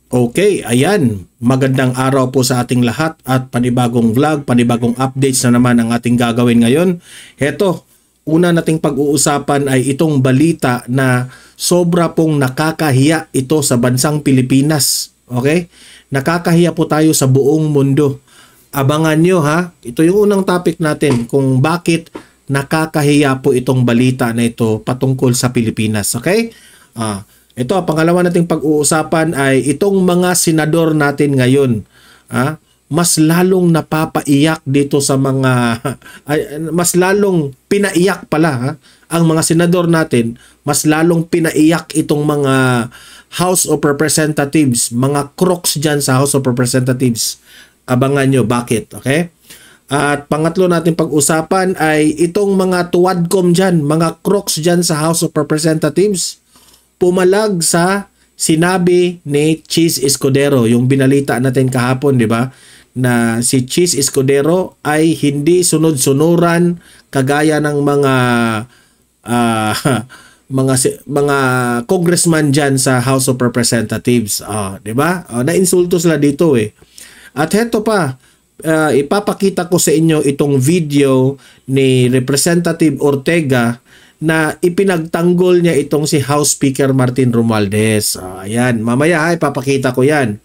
Okay, ayan. Magandang araw po sa ating lahat at panibagong vlog, panibagong updates na naman ang ating gagawin ngayon. Heto, una nating pag-uusapan ay itong balita na sobra pong nakakahiya ito sa bansang Pilipinas. Okay? Nakakahiya po tayo sa buong mundo. Abangan nyo ha, ito yung unang topic natin kung bakit nakakahiya po itong balita na ito patungkol sa Pilipinas. Okay? Ito, pangalawa nating pag-uusapan ay itong mga senador natin ngayon. Mas lalong napapaiyak dito sa mga, mas lalong pinaiyak pala ang mga senador natin. Mas lalong pinaiyak itong mga House of Representatives, mga crooks dyan sa House of Representatives. Abangan nyo, bakit? Okay? At pangatlo natin pag-usapan ay itong mga tuwadkom dyan, mga crooks dyan sa House of Representatives. Pumalag sa sinabi ni Cheese Escudero, yung binalita natin kahapon, di ba? Na si Cheese Escudero ay hindi sunod-sunuran kagaya ng mga congressman diyan sa House of Representatives, di ba? Nainsulto sila dito eh. At heto pa, ipapakita ko sa inyo itong video ni Representative Ortega na ipinagtanggol niya itong si House Speaker Martin Romualdez. Ayan, mamaya ipapakita ko yan.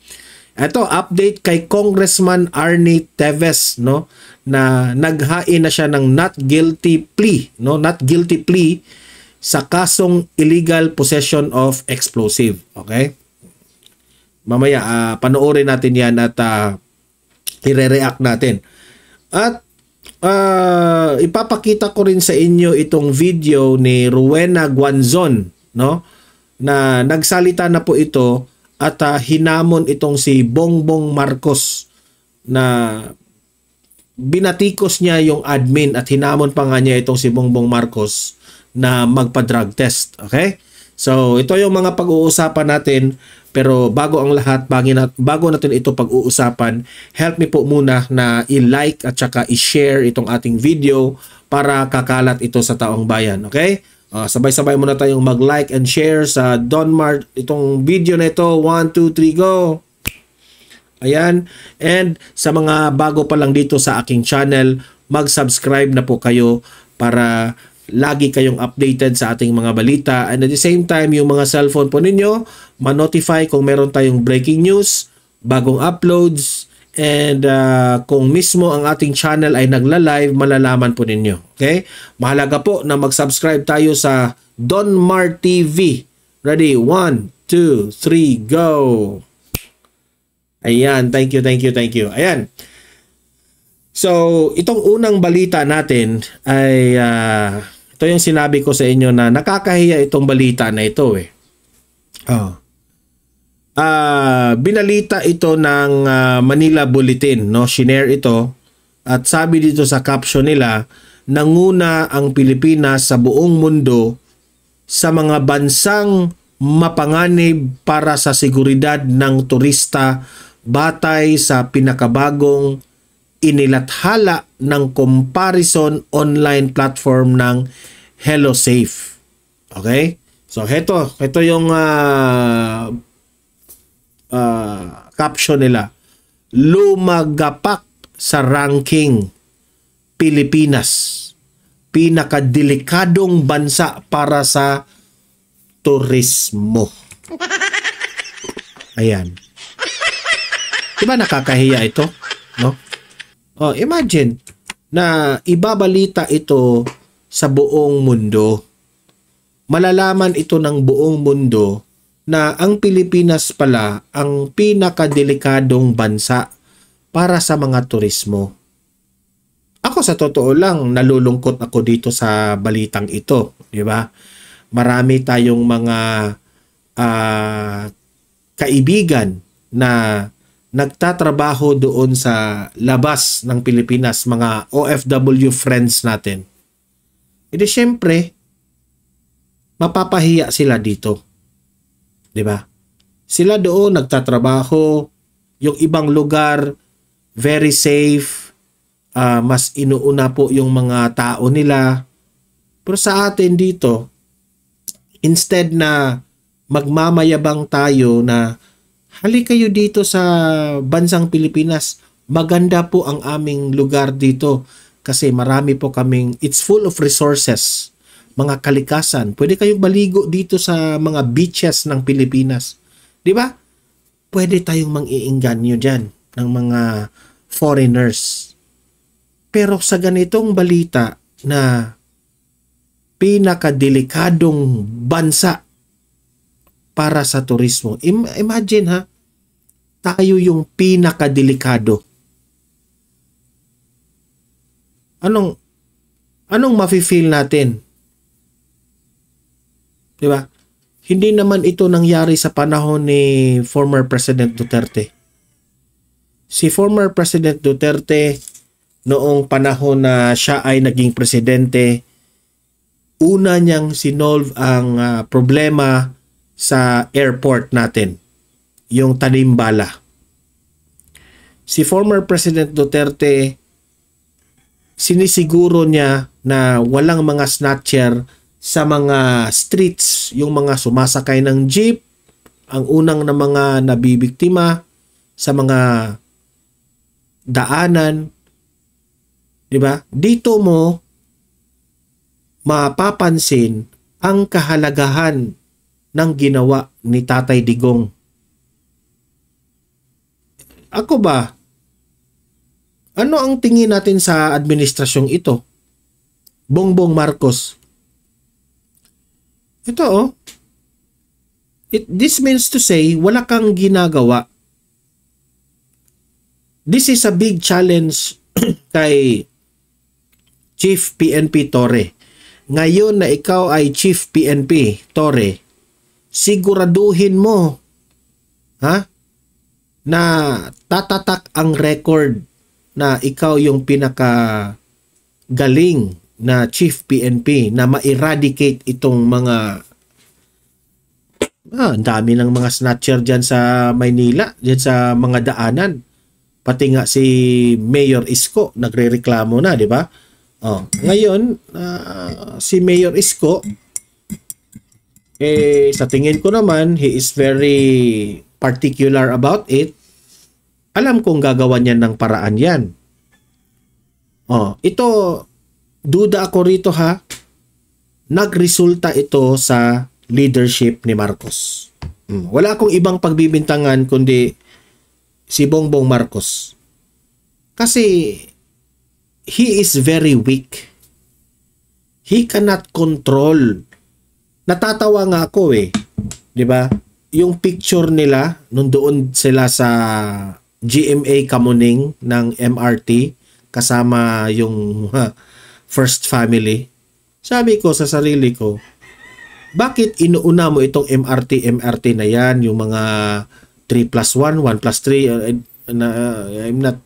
Ito, update kay Congressman Arnie Teves, no, na naghain na siya ng not guilty plea, no, not guilty plea sa kasong illegal possession of explosive. Okay? Mamaya, panoorin natin yan at i-react natin. At ipapakita ko rin sa inyo itong video ni Rowena Guanzon, no? Na nagsalita na po ito at hinamon itong si Bongbong Marcos na binatikos niya yung admin at hinamon pa nga niya itong si Bongbong Marcos na magpa-drug test. Okay? So, ito yung mga pag-uusapan natin. Pero bago ang lahat, bago natin ito pag-uusapan, help me po muna na i-like at saka i-share itong ating video para kakalat ito sa taong bayan. Okay? Sabay-sabay muna tayong mag-like and share sa Don Mart itong video na ito. 1, 2, 3, go! Ayan. And sa mga bago pa lang dito sa aking channel, mag-subscribe na po kayo para lagi kayong updated sa ating mga balita, and at the same time yung mga cellphone po ninyo ma-notify kung meron tayong breaking news, bagong uploads, and kung mismo ang ating channel ay nagla-live, malalaman po ninyo. Okay? Mahalaga po na mag-subscribe tayo sa Don Mart TV. Ready? 1, 2, 3, go! Ayan, thank you. Ayan. So, itong unang balita natin ay ito yung sinabi ko sa inyo na nakakahiya itong balita na ito eh. Binalita ito ng Manila Bulletin, no? Shinare ito at sabi dito sa caption nila, nanguna ang Pilipinas sa buong mundo sa mga bansang mapanganib para sa seguridad ng turista batay sa pinakabagong inilathala ng comparison online platform ng HelloSafe. Okay? So, ito yung caption nila. Lumagapak sa ranking Pilipinas. Pinakadelikadong bansa para sa turismo. Ayan. Diba nakakahiya ito? No? Imagine na ibabalita ito sa buong mundo. Malalaman ito ng buong mundo na ang Pilipinas pala ang pinakadelikadong bansa para sa mga turismo. Ako sa totoo lang, nalulungkot ako dito sa balitang ito, di ba? Marami tayong mga kaibigan na nagtatrabaho doon sa labas ng Pilipinas, mga OFW friends natin. E di syempre, mapapahiya sila dito. 'Di ba? Sila doon nagtatrabaho, yung ibang lugar very safe, mas inuuna po yung mga tao nila. Pero sa atin dito, instead na magmamayabang tayo na Halika kayo dito sa bansang Pilipinas. Maganda po ang aming lugar dito kasi marami po kaming, it's full of resources, mga kalikasan. Pwede kayong maligo dito sa mga beaches ng Pilipinas. Di ba? Pwede tayong mang-iingganyo dyan ng mga foreigners. Pero sa ganitong balita na pinakadelikadong bansa para sa turismo, imagine ha, tayo yung pinakadelikado. Anong mafe-feel natin? 'Di ba? Hindi naman ito nangyari sa panahon ni former President Duterte. Si former President Duterte noong panahon na siya ay naging presidente, una niyang sinolve ang problema sa airport natin, yung Tanimbala. Si former President Duterte, sinisiguro niya na walang mga snatcher sa mga streets, yung mga sumasakay ng jeep, ang unang na mga nabibiktima sa mga daanan. 'Di ba? Dito mo mapapansin ang kahalagahan ng ginawa ni Tatay Digong. Ako ba, ano ang tingin natin sa administrasyong ito? Bongbong Marcos. Ito this means to say, wala kang ginagawa. This is a big challenge kay Chief PNP Torre. Ngayon na ikaw ay Chief PNP Torre, siguraduhin mo na tatatak ang record na ikaw yung pinaka galing na Chief PNP na ma-eradicate itong mga ang dami ng mga snatcher dyan sa Maynila, dyan sa mga daanan. Pati nga si Mayor Isko nagrereklamo na, di ba? Ngayon, si Mayor Isko, sa tingin ko naman, he is very particular about it. Alam kong gagawa niya ng paraan yan. Ito, duda ako rito ha, nagresulta ito sa leadership ni Marcos. Wala akong ibang pagbibintangan kundi si Bongbong Marcos. Kasi he is very weak. He cannot control. Natatawa nga ako 'di ba? Yung picture nila nung doon sila sa GMA Kamuning ng MRT kasama yung first family. Sabi ko sa sarili ko, bakit inuuna mo itong MRT na yan, yung mga 3+1, 1+3, I'm not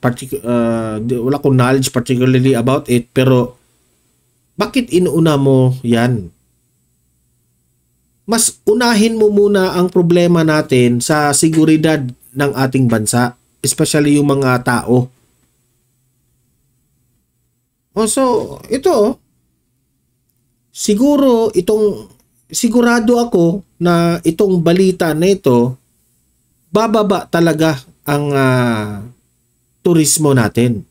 wala akong knowledge particularly about it, pero bakit inuuna mo yan? Mas unahin mo muna ang problema natin sa seguridad ng ating bansa, especially yung mga tao. So, ito, sigurado ako na itong balita na ito, bababa talaga ang turismo natin.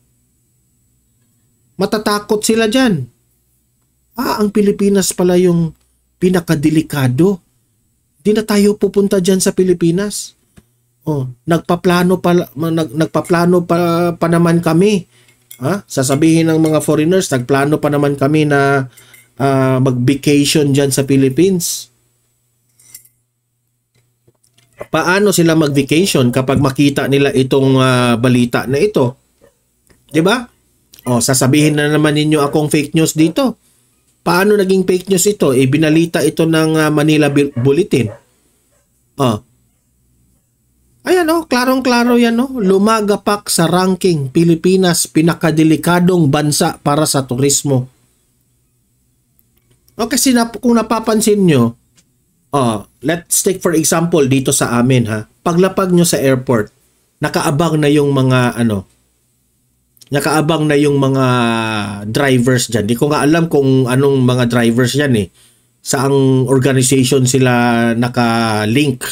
Matatakot sila dyan. Ang Pilipinas pala yung pinakadelikado. Di na tayo pupunta dyan sa Pilipinas. Nagpaplano pa naman kami. Sasabihin ng mga foreigners, nagplano pa naman kami na mag-vacation dyan sa Philippines. Paano sila mag-vacation kapag makita nila itong balita na ito? 'Di ba? Sasabihin na naman ninyo akong fake news dito. Paano naging fake news ito? Binalita ito ng Manila Bulletin. Ayan klarong-klaro yan Lumagapak sa ranking Pilipinas pinakadelikadong bansa para sa turismo. Kasi kung napapansin nyo, let's take for example dito sa amin paglapag nyo sa airport, nakaabang na yung mga drivers dyan. Di ko nga alam kung anong mga drivers yan saang organization sila naka-link.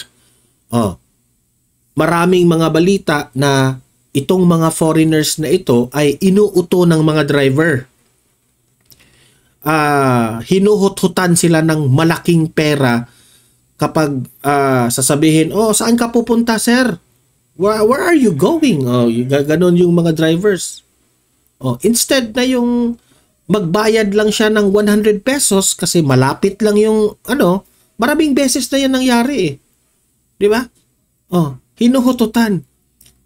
maraming mga balita na itong mga foreigners na ito ay inuuto ng mga driver. Hinuhut-hutan sila ng malaking pera kapag sasabihin, oh, saan ka pupunta, sir? Where are you going? Oh, ganon yung mga drivers. Oh, instead na yung magbayad lang siya ng 100 pesos kasi malapit lang yung maraming beses na yan nangyari eh. Di ba? Oh, hinuhututan.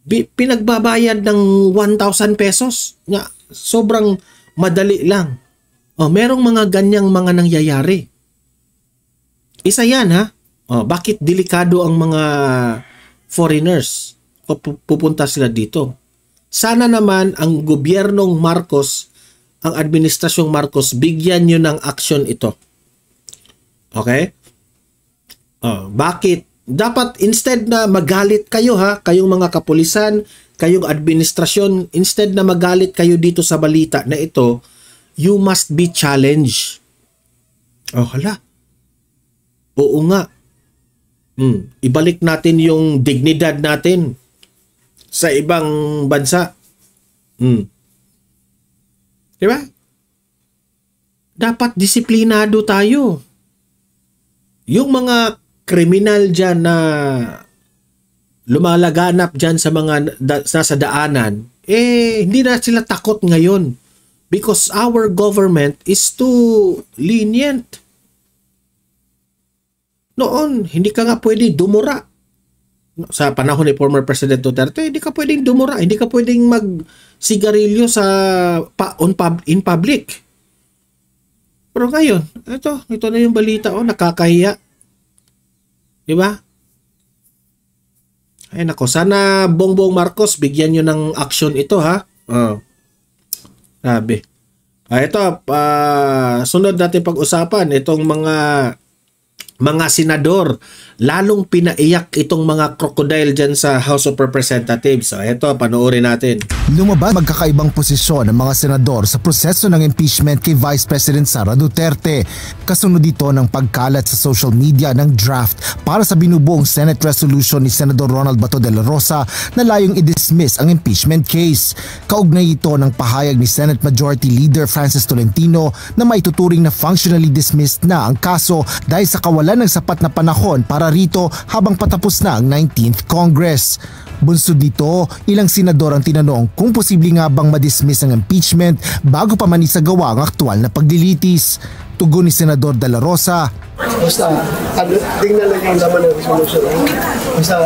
Pinagbabayad ng 1,000 pesos. Sobrang madali lang. Oh, merong mga ganyang mga nangyayari. Isa yan ha. Oh, bakit delikado ang mga foreigners o pupunta sila dito? Sana naman ang gobyernong Marcos, ang administrasyong Marcos, bigyan nyo ng aksyon ito. Okay? Oh, bakit? Dapat instead na magalit kayo kayong mga kapulisan, kayong administrasyon, instead na magalit kayo dito sa balita na ito, you must be challenged. Oh, hala. Oo nga. Ibalik natin yung dignidad natin sa ibang bansa. Diba? Dapat disiplinado tayo. Yung mga kriminal dyan na lumalaganap dyan sa mga nasa daanan, hindi na sila takot ngayon because our government is too lenient. Noon, hindi ka nga pwede dumura. Sa panahon ni former President Duterte, hindi ka pwedeng dumura, hindi ka pwedeng magsigarilyo in public. Pero ngayon, ito na yung balita, nakakahiya. Diba? Ay nako, sana Bongbong Marcos bigyan nyo ng action ito sabi. Ito, sunod natin pag-usapan itong mga senador, lalong pinaiyak itong mga crocodile dyan sa House of Representatives. Ito, panoorin natin. Lumabas magkakaibang posisyon ng mga senador sa proseso ng impeachment kay Vice President Sara Duterte. Kasunod dito ng pagkalat sa social media ng draft para sa binubuong Senate resolution ni Senador Ronald Bato de la Rosa na layong i-dismiss ang impeachment case. Kaugnay ito ng pahayag ni Senate Majority Leader Francis Tolentino na maituturing na functionally dismissed na ang kaso dahil sa kawalan ng sapat na panahon para rito habang patapos na ang 19th Congress. Bunsod dito, ilang senador ang tinanong kung posible nga bang madismiss ang impeachment bago pa man isagawa ang aktwal na paglilitis. Tugon ni Senador De La Rosa, basta tingnan lang yung laman ng resolution. Basta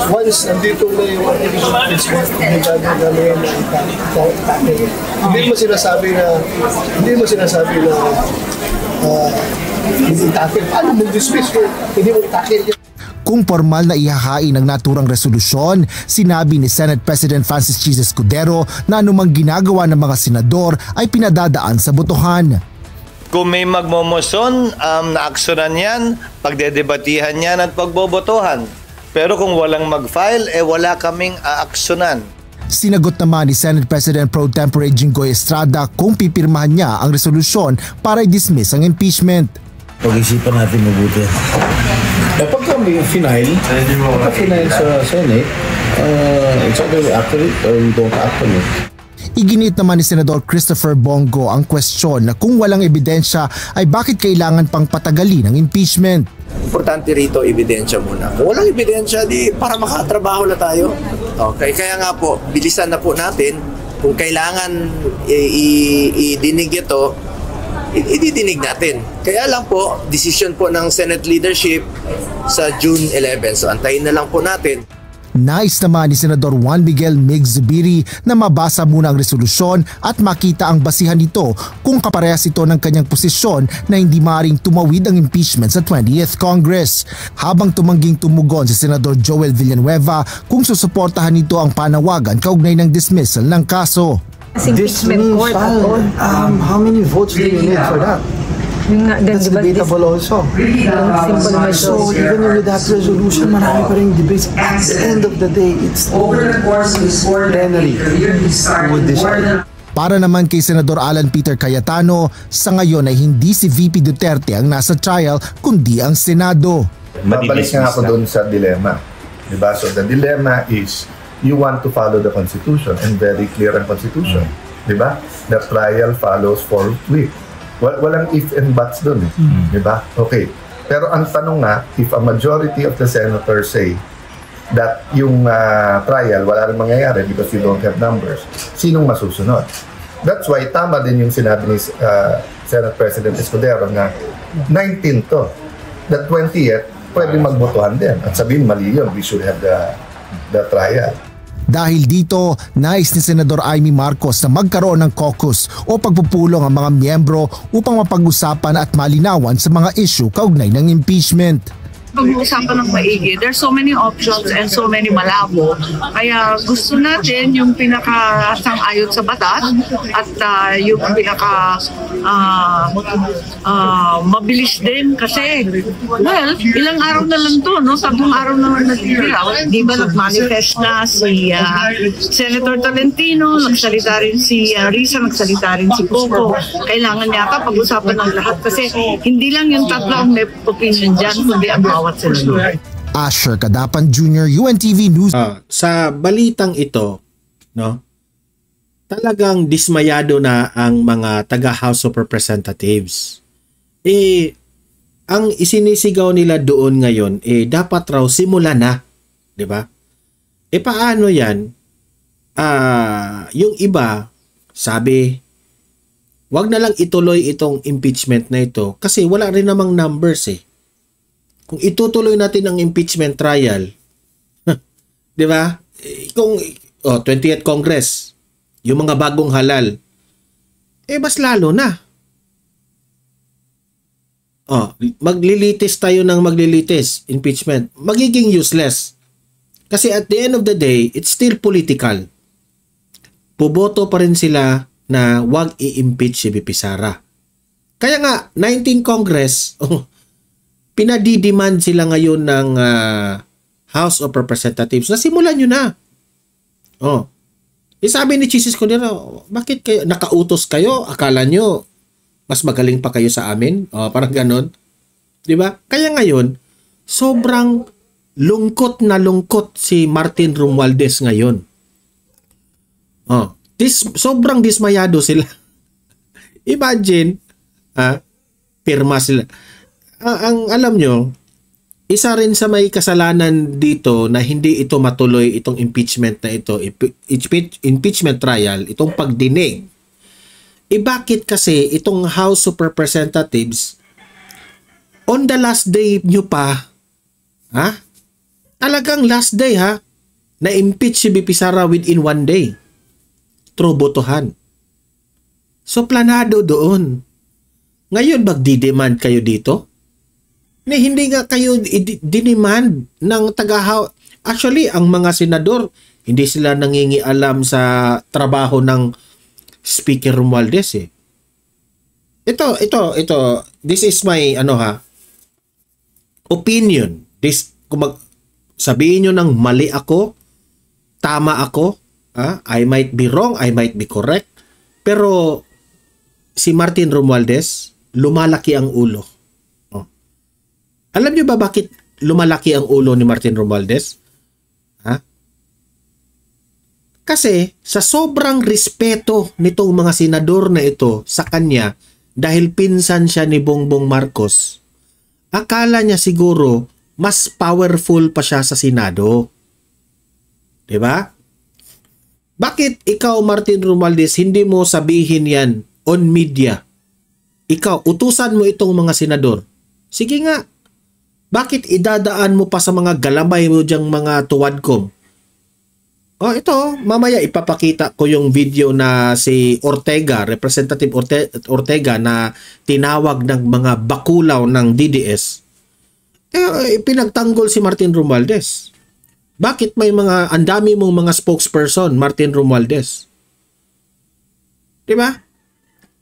once nandito na yung artificial impeachment, hindi gagawin na itakil. Hindi mo sinasabi na hindi itakil. Paano mo dismiss kung hindi mo itakil? Kung formal na ihahain ng naturang resolusyon, sinabi ni Senate President Francis Chis Escudero na anumang ginagawa ng mga senador ay pinadadaan sa botohan. Kung may magmomoson, naaksyonan yan, pagdedebatihan yan at pagbobotohan. Pero kung walang mag-file, wala kaming aaksyonan. Sinagot naman ni Senate President Pro Tempore Jinggoy Estrada kung pipirmahan niya ang resolusyon para i-dismiss ang impeachment. Pag-isipan natin mabuti. Pagka may final sa Senate, it's either we act on it or we don't act on it. Iginit naman ni Senador Christopher Bongo ang kwestiyon na kung walang ebidensya ay bakit kailangan pang patagalin ang impeachment. Importante rito, ebidensya muna. Kung walang ebidensya, di para makatrabaho na tayo. Okay, kaya nga po, bilisan na po natin. Kung kailangan idinig ito, ididinig natin. Kaya lang po, decision po ng Senate leadership sa June 11. So antayin na lang po natin. Nais naman ni Senador Juan Miguel Mig Zubiri na mabasa muna ang resolusyon at makita ang basihan nito kung kaparehas ito ng kanyang posisyon na hindi maaaring tumawid ang impeachment sa 20th Congress. Habang tumangging tumugon si Senador Joel Villanueva kung susuportahan nito ang panawagan kaugnay ng dismissal ng kaso. Impeachment court at all. How many votes do you need for that? That's debatable also. So even with that resolution, marami pa rin debates. At the end of the day, it's plenary who would decide. Para naman kay Senador Alan Peter Cayetano, sa ngayon ay hindi si VP Duterte ang nasa trial kundi ang Senado. Mabalik nga ako doon sa dilemma. Diba? So the dilemma is, you want to follow the Constitution, and very clear ang Constitution. Diba? The trial follows forthwith. Walang if and buts dun. Diba? Okay. Pero ang tanong nga, if a majority of the senators say that yung trial, wala rin mangyayari because you don't have numbers, sinong masusunod? That's why tama din yung sinabi ni Senate President Escudero na 19 to. The 20th, pwede magbotohan din. At sabihin, mali yun, we should have the trial. Dahil dito, nais ni Senador Amy Marcos na magkaroon ng caucus o pagpupulong ang mga miyembro upang mapag-usapan at malinawan sa mga issue kaugnay ng impeachment. Pag-uusapan ng maigi. There's so many options and so many malabo. Kaya gusto natin yung pinaka-sang-ayon sa batas at yung pinaka mabilis din kasi well, ilang araw na lang to, no? 3 araw na natitira. Di ba nag-manifest na si Senator Tolentino, nagsalita rin si Risa, nagsalita rin si Coco. Kailangan yata pag-usapan ng lahat kasi hindi lang yung tatlo ang may opinion dyan, kundi ang bawat senador. Asher Kadapan Jr., UNTV News. Sa balitang ito, no, talagang dismayado na ang mga taga House of Representatives. Ang isinisigaw nila doon ngayon, dapat raw simula na, di ba? Paano yan? Yung iba, sabi, wag na lang ituloy itong impeachment na ito kasi wala rin namang numbers Kung itutuloy natin ang impeachment trial, di ba? Kung 20th Congress, yung mga bagong halal, mas lalo na. Maglilitis tayo ng maglilitis, impeachment, magiging useless. Kasi at the end of the day, it's still political. Puboto pa rin sila na wag i-impeach si VP Sara. Kaya nga, 19 Congress, pinadidemand sila ngayon ng House of Representatives na simulan nyo na. Sabi ni Chis Escudero, bakit kayo, nakautos kayo? Akala nyo, mas magaling pa kayo sa amin? Parang ganon. Diba? Kaya ngayon, sobrang lungkot na lungkot si Martin Romualdez ngayon. Sobrang dismayado sila. Imagine, pirma sila. Ang alam nyo, isa rin sa may kasalanan dito na hindi ito matuloy itong impeachment na ito, impeachment trial, itong pagdinig. Bakit kasi itong House of Representatives, on the last day nyo pa, talagang last day na-impeach si VP Sara within 1 day. Through botohan. So planado doon. Ngayon magdi-demand kayo dito? Na hindi nga kayo dinemand ng taga-House. Actually, ang mga senador, hindi sila nangingialam sa trabaho ng Speaker Romualdez Ito. This is my opinion. Kung sabihin nyo ng mali ako, tama ako, I might be wrong, I might be correct, pero si Martin Romualdez, lumalaki ang ulo. Alam nyo ba bakit lumalaki ang ulo ni Martin Romualdez? Kasi sa sobrang respeto nitong mga senador na ito sa kanya dahil pinsan siya ni Bongbong Marcos, akala niya siguro mas powerful pa siya sa Senado. Diba? Bakit ikaw, Martin Romualdez, hindi mo sabihin yan on media? Ikaw, utusan mo itong mga senador. Sige nga. Bakit idadaan mo pa sa mga galamay mo diyang mga tuwadkom? Ito, mamaya ipapakita ko yung video na si Ortega, Representative Ortega na tinawag ng mga bakulaw ng DDS. Pinagtanggol si Martin Romualdez. Bakit may ang dami mong mga spokesperson, Martin Romualdez? Diba?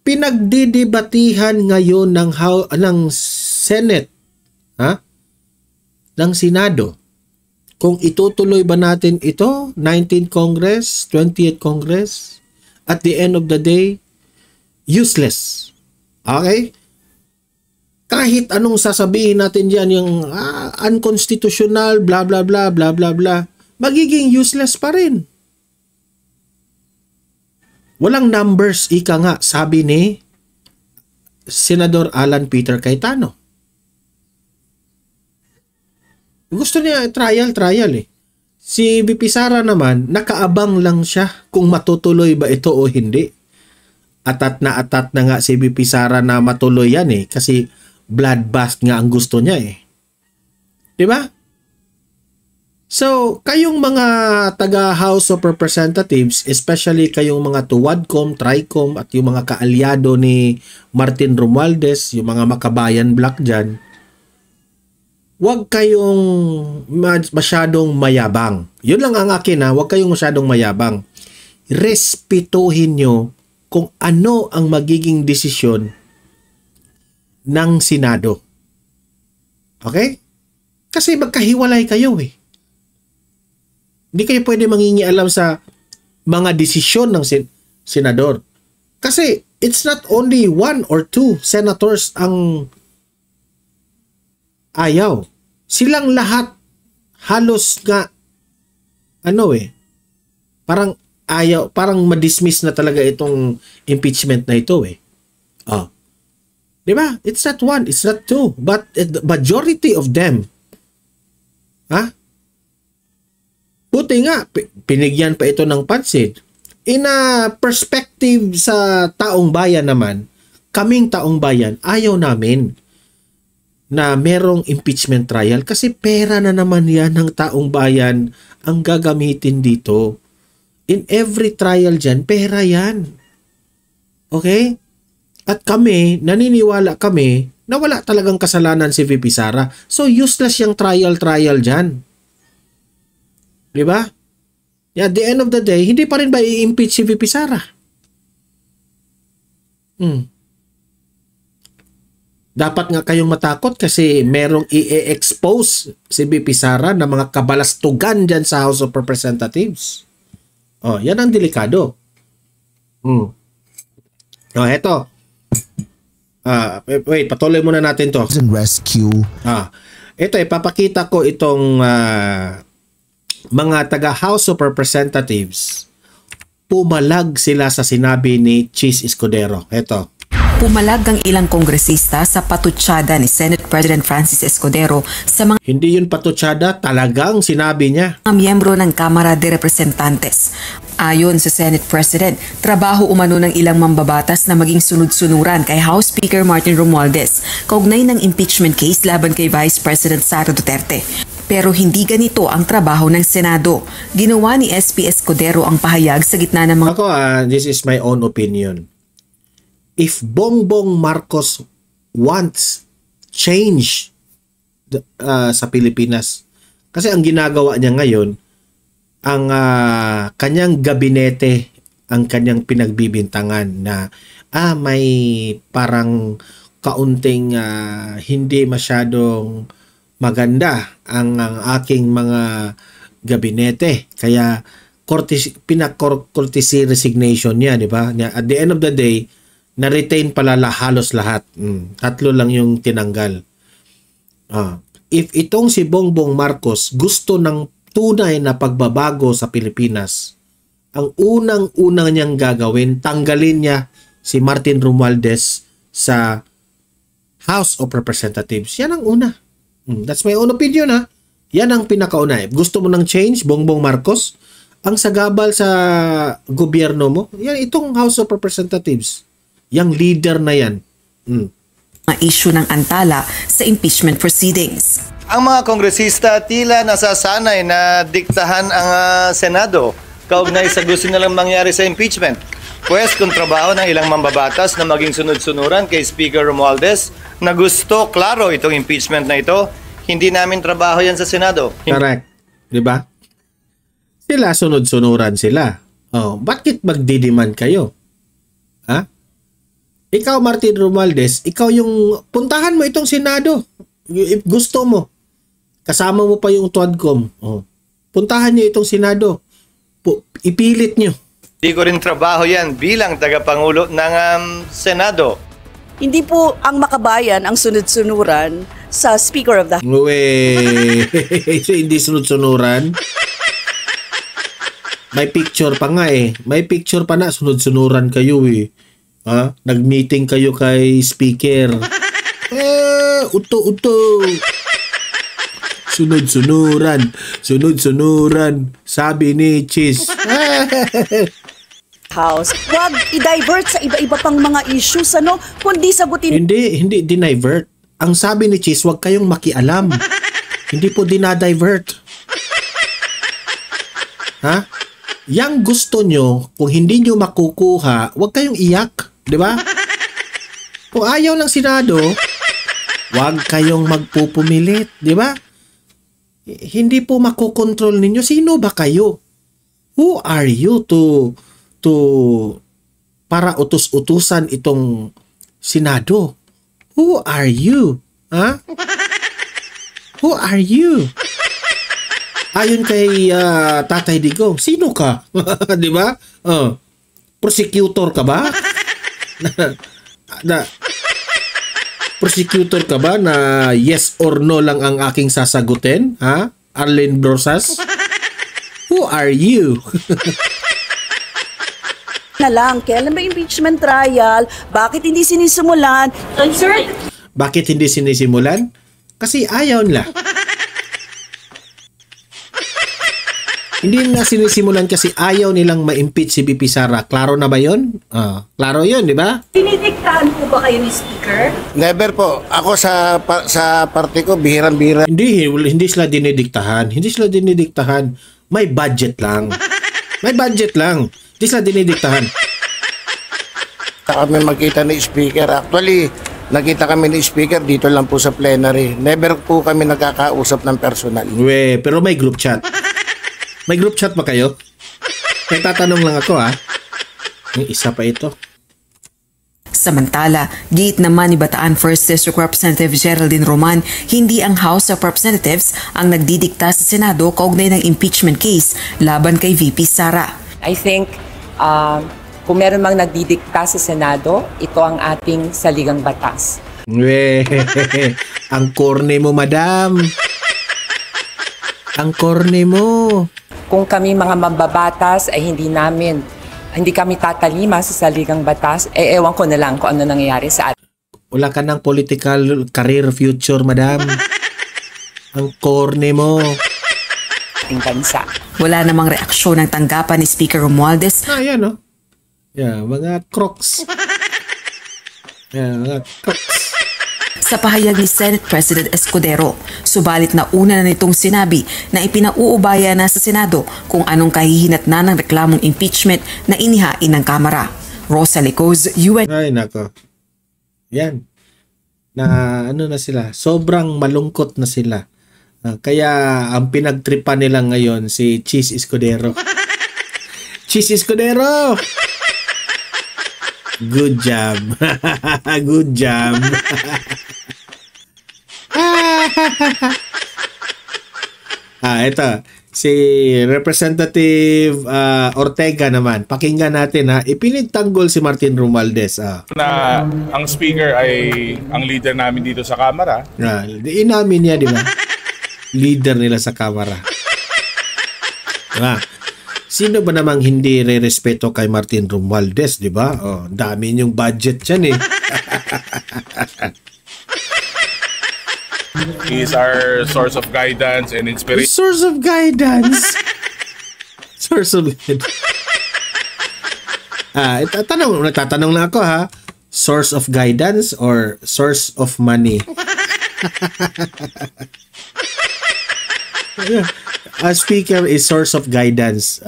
Pinagdidebatihan ngayon ng Senate, ng Senado, kung itutuloy ba natin ito, 19th Congress, 20th Congress, at the end of the day, useless. Okay? kahit anong sasabihin natin dyan, yung unconstitutional, blah, blah, blah, blah, blah, blah, magiging useless pa rin. Walang numbers, ika nga, sabi ni Senador Alan Peter Cayetano. Gusto niya trial eh. Si VP Sara naman, nakaabang lang siya kung matutuloy ba ito o hindi. Atat na nga si VP Sara na matuloy yan eh. Kasi bloodbath nga ang gusto niya eh. Diba? So, kayong mga taga House of Representatives, especially kayong mga Tuwadcom, Tricom, at yung mga kaalyado ni Martin Romualdez, yung mga makabayan black dyan, huwag kayong masyadong mayabang. Yun lang ang akin ha, huwag kayong masyadong mayabang. Respetuhin nyo kung ano ang magiging desisyon ng Senado. Okay? Kasi magkahiwalay kayo eh. Hindi kayo pwede mangingialam sa mga desisyon ng senador. Kasi it's not only 1 or 2 senators ang ayaw. Silang lahat halos nga parang ayaw, parang ma-dismiss na talaga itong impeachment na ito eh. Diba? It's not 1, it's not 2, but the majority of them buti nga, pinigyan pa ito ng pansin. In a perspective sa taong bayan naman, kaming taong bayan, ayaw namin na merong impeachment trial kasi pera na naman yan ng taong bayan ang gagamitin dito. In every trial dyan, pera yan. Okay? At kami, naniniwala kami na wala talagang kasalanan si VP Sara. So useless yung trial dyan. Diba? At the end of the day, hindi pa rin ba i-impeach si VP Sara? Dapat nga kayong matakot kasi merong i-expose si VP Sara na mga kabalastugan dyan sa House of Representatives. Yan ang delikado. Eto. Wait, patuloy muna natin to. Rescue. Ito, ipapakita ko itong mga taga House of Representatives. Pumalag sila sa sinabi ni Chis Escudero. Ito. Pumalag ang ilang kongresista sa patutsada ni Senate President Francis Escudero sa mga hindi yun patutsada, talagang sinabi niya. Miyembro ng Kamara de Representantes. Ayon sa Senate President, trabaho umano ng ilang mambabatas na maging sunod-sunuran kay House Speaker Martin Romualdez kaugnay ng impeachment case laban kay Vice President Sara Duterte. Pero hindi ganito ang trabaho ng Senado. Ginawa ni SP Escudero ang pahayag sa gitna ng mga... Ako, this is my own opinion. If Bongbong Marcos wants change sa Pilipinas, kasi ang ginagawa niya ngayon, ang kanyang gabinete, ang kanyang pinagbibintangan na may parang kaunting hindi masyadong maganda ang aking mga gabinete. Kaya pinakortesi resignation niya, di ba? At the end of the day, na-retain pala halos lahat. 3 lang yung tinanggal. If itong si Bongbong Marcos gusto ng tunay na pagbabago sa Pilipinas, ang unang-unang niyang gagawin, tanggalin niya si Martin Romualdez sa House of Representatives. Yan ang una. That's my own opinion Yan ang pinakauna. Gusto mo ng change, Bongbong Marcos? Ang sagabal sa gobyerno mo, yan itong House of Representatives. Yang leader na yan. Mga issue ng antala sa impeachment proceedings. Ang mga kongresista tila nasasanay na diktahan ang Senado kaugnay sa gusto nilang mangyari sa impeachment. Pwes kung trabaho ng ilang mambabatas na maging sunod-sunuran kay Speaker Romualdez na gusto, klaro, itong impeachment na ito, hindi namin trabaho yan sa Senado. Correct. Diba? Sila sunod-sunuran sila. Bakit magdidiman kayo? Ikaw, Martin Romualdez, ikaw yung puntahan mo itong Senado. If gusto mo. Kasama mo pa yung Tuwadcom. Puntahan niyo itong Senado. Ipilit niyo. Hindi ko rin trabaho yan bilang tagapangulo ng Senado. Hindi po ang makabayan ang sunod-sunuran sa Speaker of the House. So, hindi sunod-sunuran. May picture pa nga eh. May picture pa na, sunod-sunuran kayo eh. Ha? Nag-meeting kayo kay Speaker. Uto. Sunod-sunuran. Sunod-sunuran. Sabi ni Cheese. House. Huwag i-divert sa iba-iba pang mga issues, ano? Kundi sagutin. Hindi dinivert. Ang sabi ni Cheese, huwag kayong makialam. Hindi po dinadivert. Ha? Yang gusto nyo, kung hindi nyo makukuha, huwag kayong iyak. Di ba? Kung ayaw ng Senado, huwag kayong magpupumilit. Di ba? Hindi po makokontrol ninyo. Sino ba kayo? Who are you to para utus-utusan itong Senado? Who are you? Ha? Who are you? Ayon kay Tatay Digong, sino ka? Di ba? Prosecutor ka ba? Prosecutor ka ba na yes or no lang ang aking sasagutin? Ha? Arlene Brosas? Who are you? Na lang, kailan ba impeachment trial? Bakit hindi sinisimulan? Sir? Bakit hindi sinisimulan? Kasi ayaw nila. Hindi na sinisimulan kasi ayaw nilang ma-impeach si BP Sara. Klaro na ba yun? Klaro yun, di ba? Dinidiktahan po ba kayo ni Speaker? Never po. Ako sa parte ko, bihirang-bihira. Hindi sila dinidiktahan. Hindi sila dinidiktahan. May budget lang. May budget lang. Hindi sila dinidiktahan. Kami magkita ni Speaker. Actually, nakita kami ni Speaker dito lang po sa plenary. Never po kami nagkakausap ng personal. Pero may group chat. May group chat ba kayo? May tatanong lang ako Yung isa pa ito. Samantala, giit naman ni Bataan 1st District Representative Geraldine Roman, hindi ang House of Representatives ang nagdidikta sa Senado kaugnay ng impeachment case laban kay VP Sara. I think kung meron mang nagdidikta sa Senado, ito ang ating saligang batas. Ang corny mo, madam. Ang corny mo. Kung kami mga mambabatas ay hindi kami tatalima sa saligang batas, ewan ko na lang kung ano nangyayari sa atin. Wala ka ng political career future, madam. Ang corny mo. Ating bansa. Wala namang reaksyon ng tanggapan ni Speaker Romualdez. Yan Yeah, mga crocs. Mga crocs. Sa pahayag ni Senate President Escudero, subalit na una na nitong sinabi na ipinauubaya na sa Senado kung anong kahihinatnan ng reklamong impeachment na inihain ng Kamara. Rosa Licoz, UN. Ay, nako. Yan. Na sila. Sobrang malungkot na sila. Kaya ang pinagtripan nila ngayon si Cheese Escudero. Cheese Escudero! Good job. Good job. Ito. Si Representative Ortega naman. Pakinggan natin Ipinagtanggol si Martin Romualdez. Na ang speaker ay ang leader namin dito sa Kamara. Inamin niya, di ba? Leader nila sa Kamara. Sino ba namang hindi re-respeto kay Martin Romualdez, di ba? Dami yung budget yan He is our source of guidance and inspiration. Source of guidance? Source of guidance. Nagtatanong lang ako Source of guidance or source of money? A speaker is source of guidance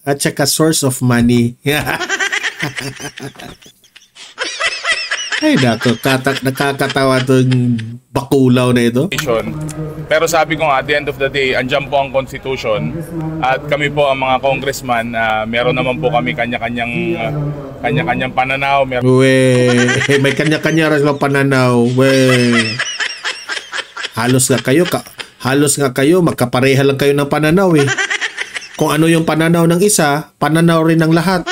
at saka source of money. Ay, nakakatawa itong bakulaw na ito. Pero sabi ko at the end of the day, andyan po ang Constitution at kami po ang mga congressman, meron naman po kami kanya-kanyang pananaw. May kanya-kanya rin pananaw. Halos nga kayo, magkapareha lang kayo ng pananaw Kung ano yung pananaw ng isa, pananaw rin ng lahat.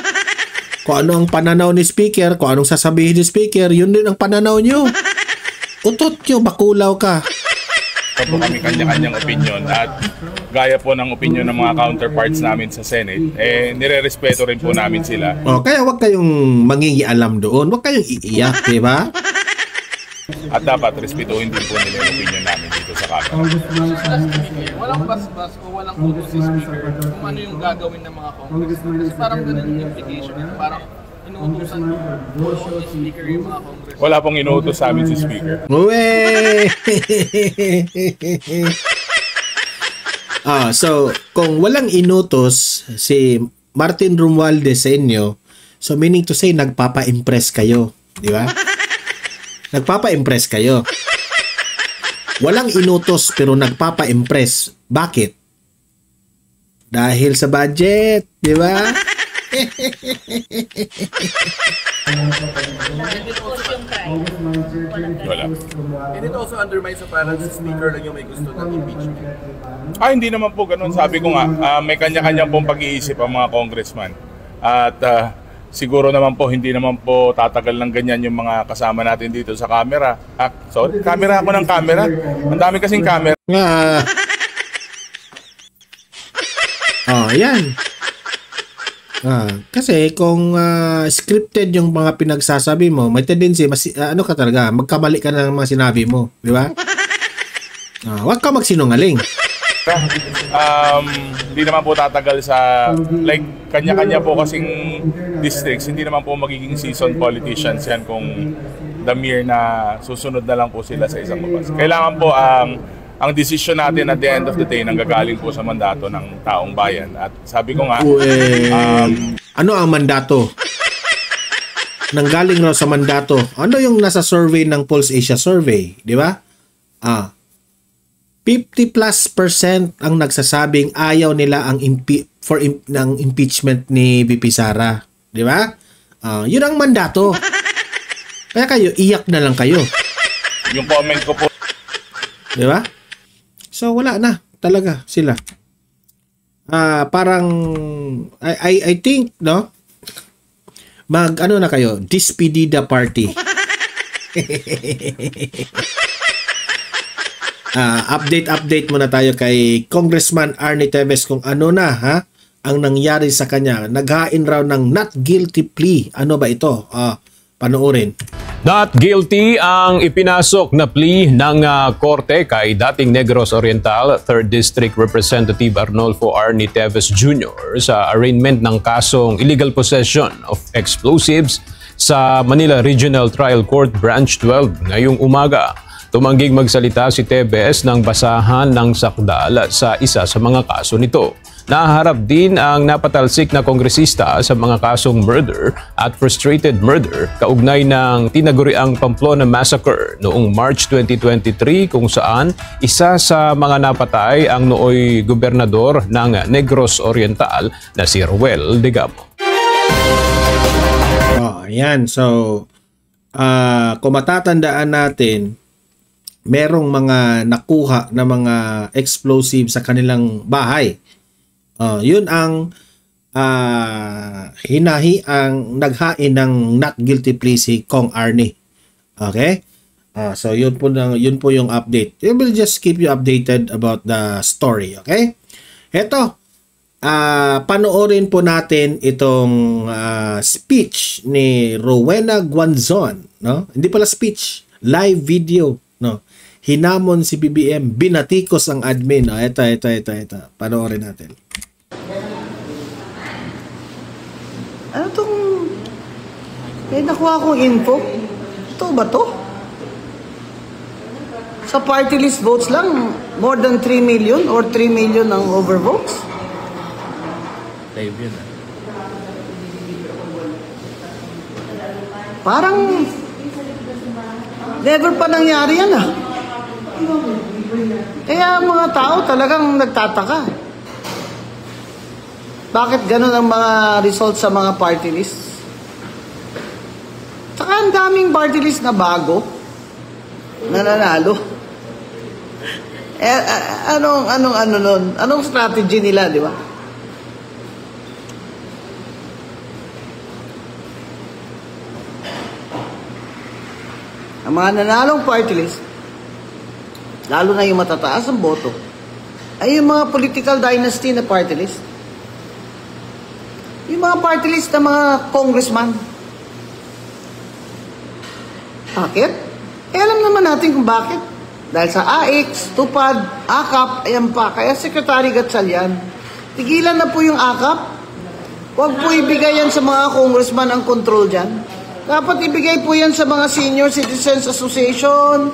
Kung ano ang pananaw ni Speaker, kung anong sasabihin ni Speaker, yun din ang pananaw nyo. Utot nyo, bakulaw ka. Po kami kanya-kanyang opinion at gaya po ng opinion ng mga counterparts namin sa Senate, nire-respeto rin po namin sila. Kaya wag kayong mangingialam doon, wag kayong iiyak, di ba? At dapat respetuhin din po nila yung opinion namin dito sa Kamara. Walang bas-bas o walang utos si Speaker kung ano yung gagawin ng mga congressman. Kasi parang ganun yung implication. Parang inuutosan ni Speaker yung mga congressman. Wala pong inuutos sa amin si Speaker. So, kung walang inutos si Martin Romualdez sa inyo, so meaning to say, nagpapa-impress kayo. Di ba? Nagpapa-impress kayo. Walang inutos pero nagpapa-impress. Bakit? Dahil sa budget, di ba? Wala. And it also undermines sa parang Speaker lang yung may gusto ng impeachment. Hindi naman po ganun. Sabi ko nga, may kanya-kanya pong pag-iisip ang mga congressman. At siguro naman po, hindi naman po tatagal ng ganyan yung mga kasama natin dito sa camera. Sorry, camera ako ng camera. Ang dami kasing camera. Yan. Kasi kung scripted yung mga pinagsasabi mo, may tendency, ano ka talaga, magkamali ka ng mga sinabi mo. Di ba? Huwag ka magsinungaling. Hindi naman po tatagal sa like kanya-kanya po kasing districts, hindi naman po magiging seasoned politicians yan kung the mere na susunod na lang po sila sa isang batas. Kailangan po ang decision natin at the end of the day nanggagaling po sa mandato ng taong bayan. At sabi ko nga, ano ang mandato? Nanggaling raw sa mandato. Ano yung nasa survey ng Pulse Asia Survey, di ba? 50+% ang nagsasabing ayaw nila ang ng impeachment ni VP Sara, di ba? Yun ang mandato. Kaya kayo iyak na lang kayo. Yung comment ko po, di ba? So wala na talaga sila. Parang I think no, ano na kayo, Despedida party. Update muna tayo kay Congressman Arnie Teves kung ano na ang nangyari sa kanya. Naghain raw ng not guilty plea. Ano ba ito? Panoorin. Not guilty ang ipinasok na plea ng korte kay dating Negros Oriental 3rd District Representative Arnolfo Arnie Teves Jr. sa arraignment ng kasong illegal possession of explosives sa Manila Regional Trial Court Branch 12 ngayong umaga. Tumangging magsalita si Teves ng basahan ng sakdal sa isa sa mga kaso nito. Naharap din ang napatalsik na kongresista sa mga kasong murder at frustrated murder kaugnay ng tinaguriang Pamplona Massacre noong March 2023 kung saan isa sa mga napatay ang nooy gobernador ng Negros Oriental na si Ruel Digamo. Ayan. So, kung matatandaan natin, merong mga nakuha na mga explosive sa kanilang bahay. Yun ang naghain ng not guilty plea si Kong Arnie. Okay? So yun po yung update. We will just keep you updated about the story. Okay? Eto, panoorin po natin itong speech ni Rowena Guanzon. No? Hindi pala speech, live video. No? Hinamon si BBM, binatikos ang admin. Ito. Panoorin natin. Ano itong may nakuha akong info? Ito ba to? Sa party list votes lang, more than 3 million or 3 million ang overvotes? Live yun. Parang never pa nangyari yan Kaya mga tao talagang nagtataka. Bakit ganun ang mga results sa mga party list? Saka ang daming party list na bago na nanalo. Anong strategy nila, di ba? ang mga nanalong party list, lalo na yung matataas ang boto, ay yung mga political dynasty na party list. Yung mga party list na mga congressman. Bakit? Alam naman natin kung bakit. Dahil sa AIX, TUPAD, AKAP, ayan pa. Kaya Secretary Gatchalian, tigilan na po yung AKAP. Huwag po ibigay yan sa mga congressman ang control dyan. Dapat ibigay po yan sa mga Senior Citizens Association,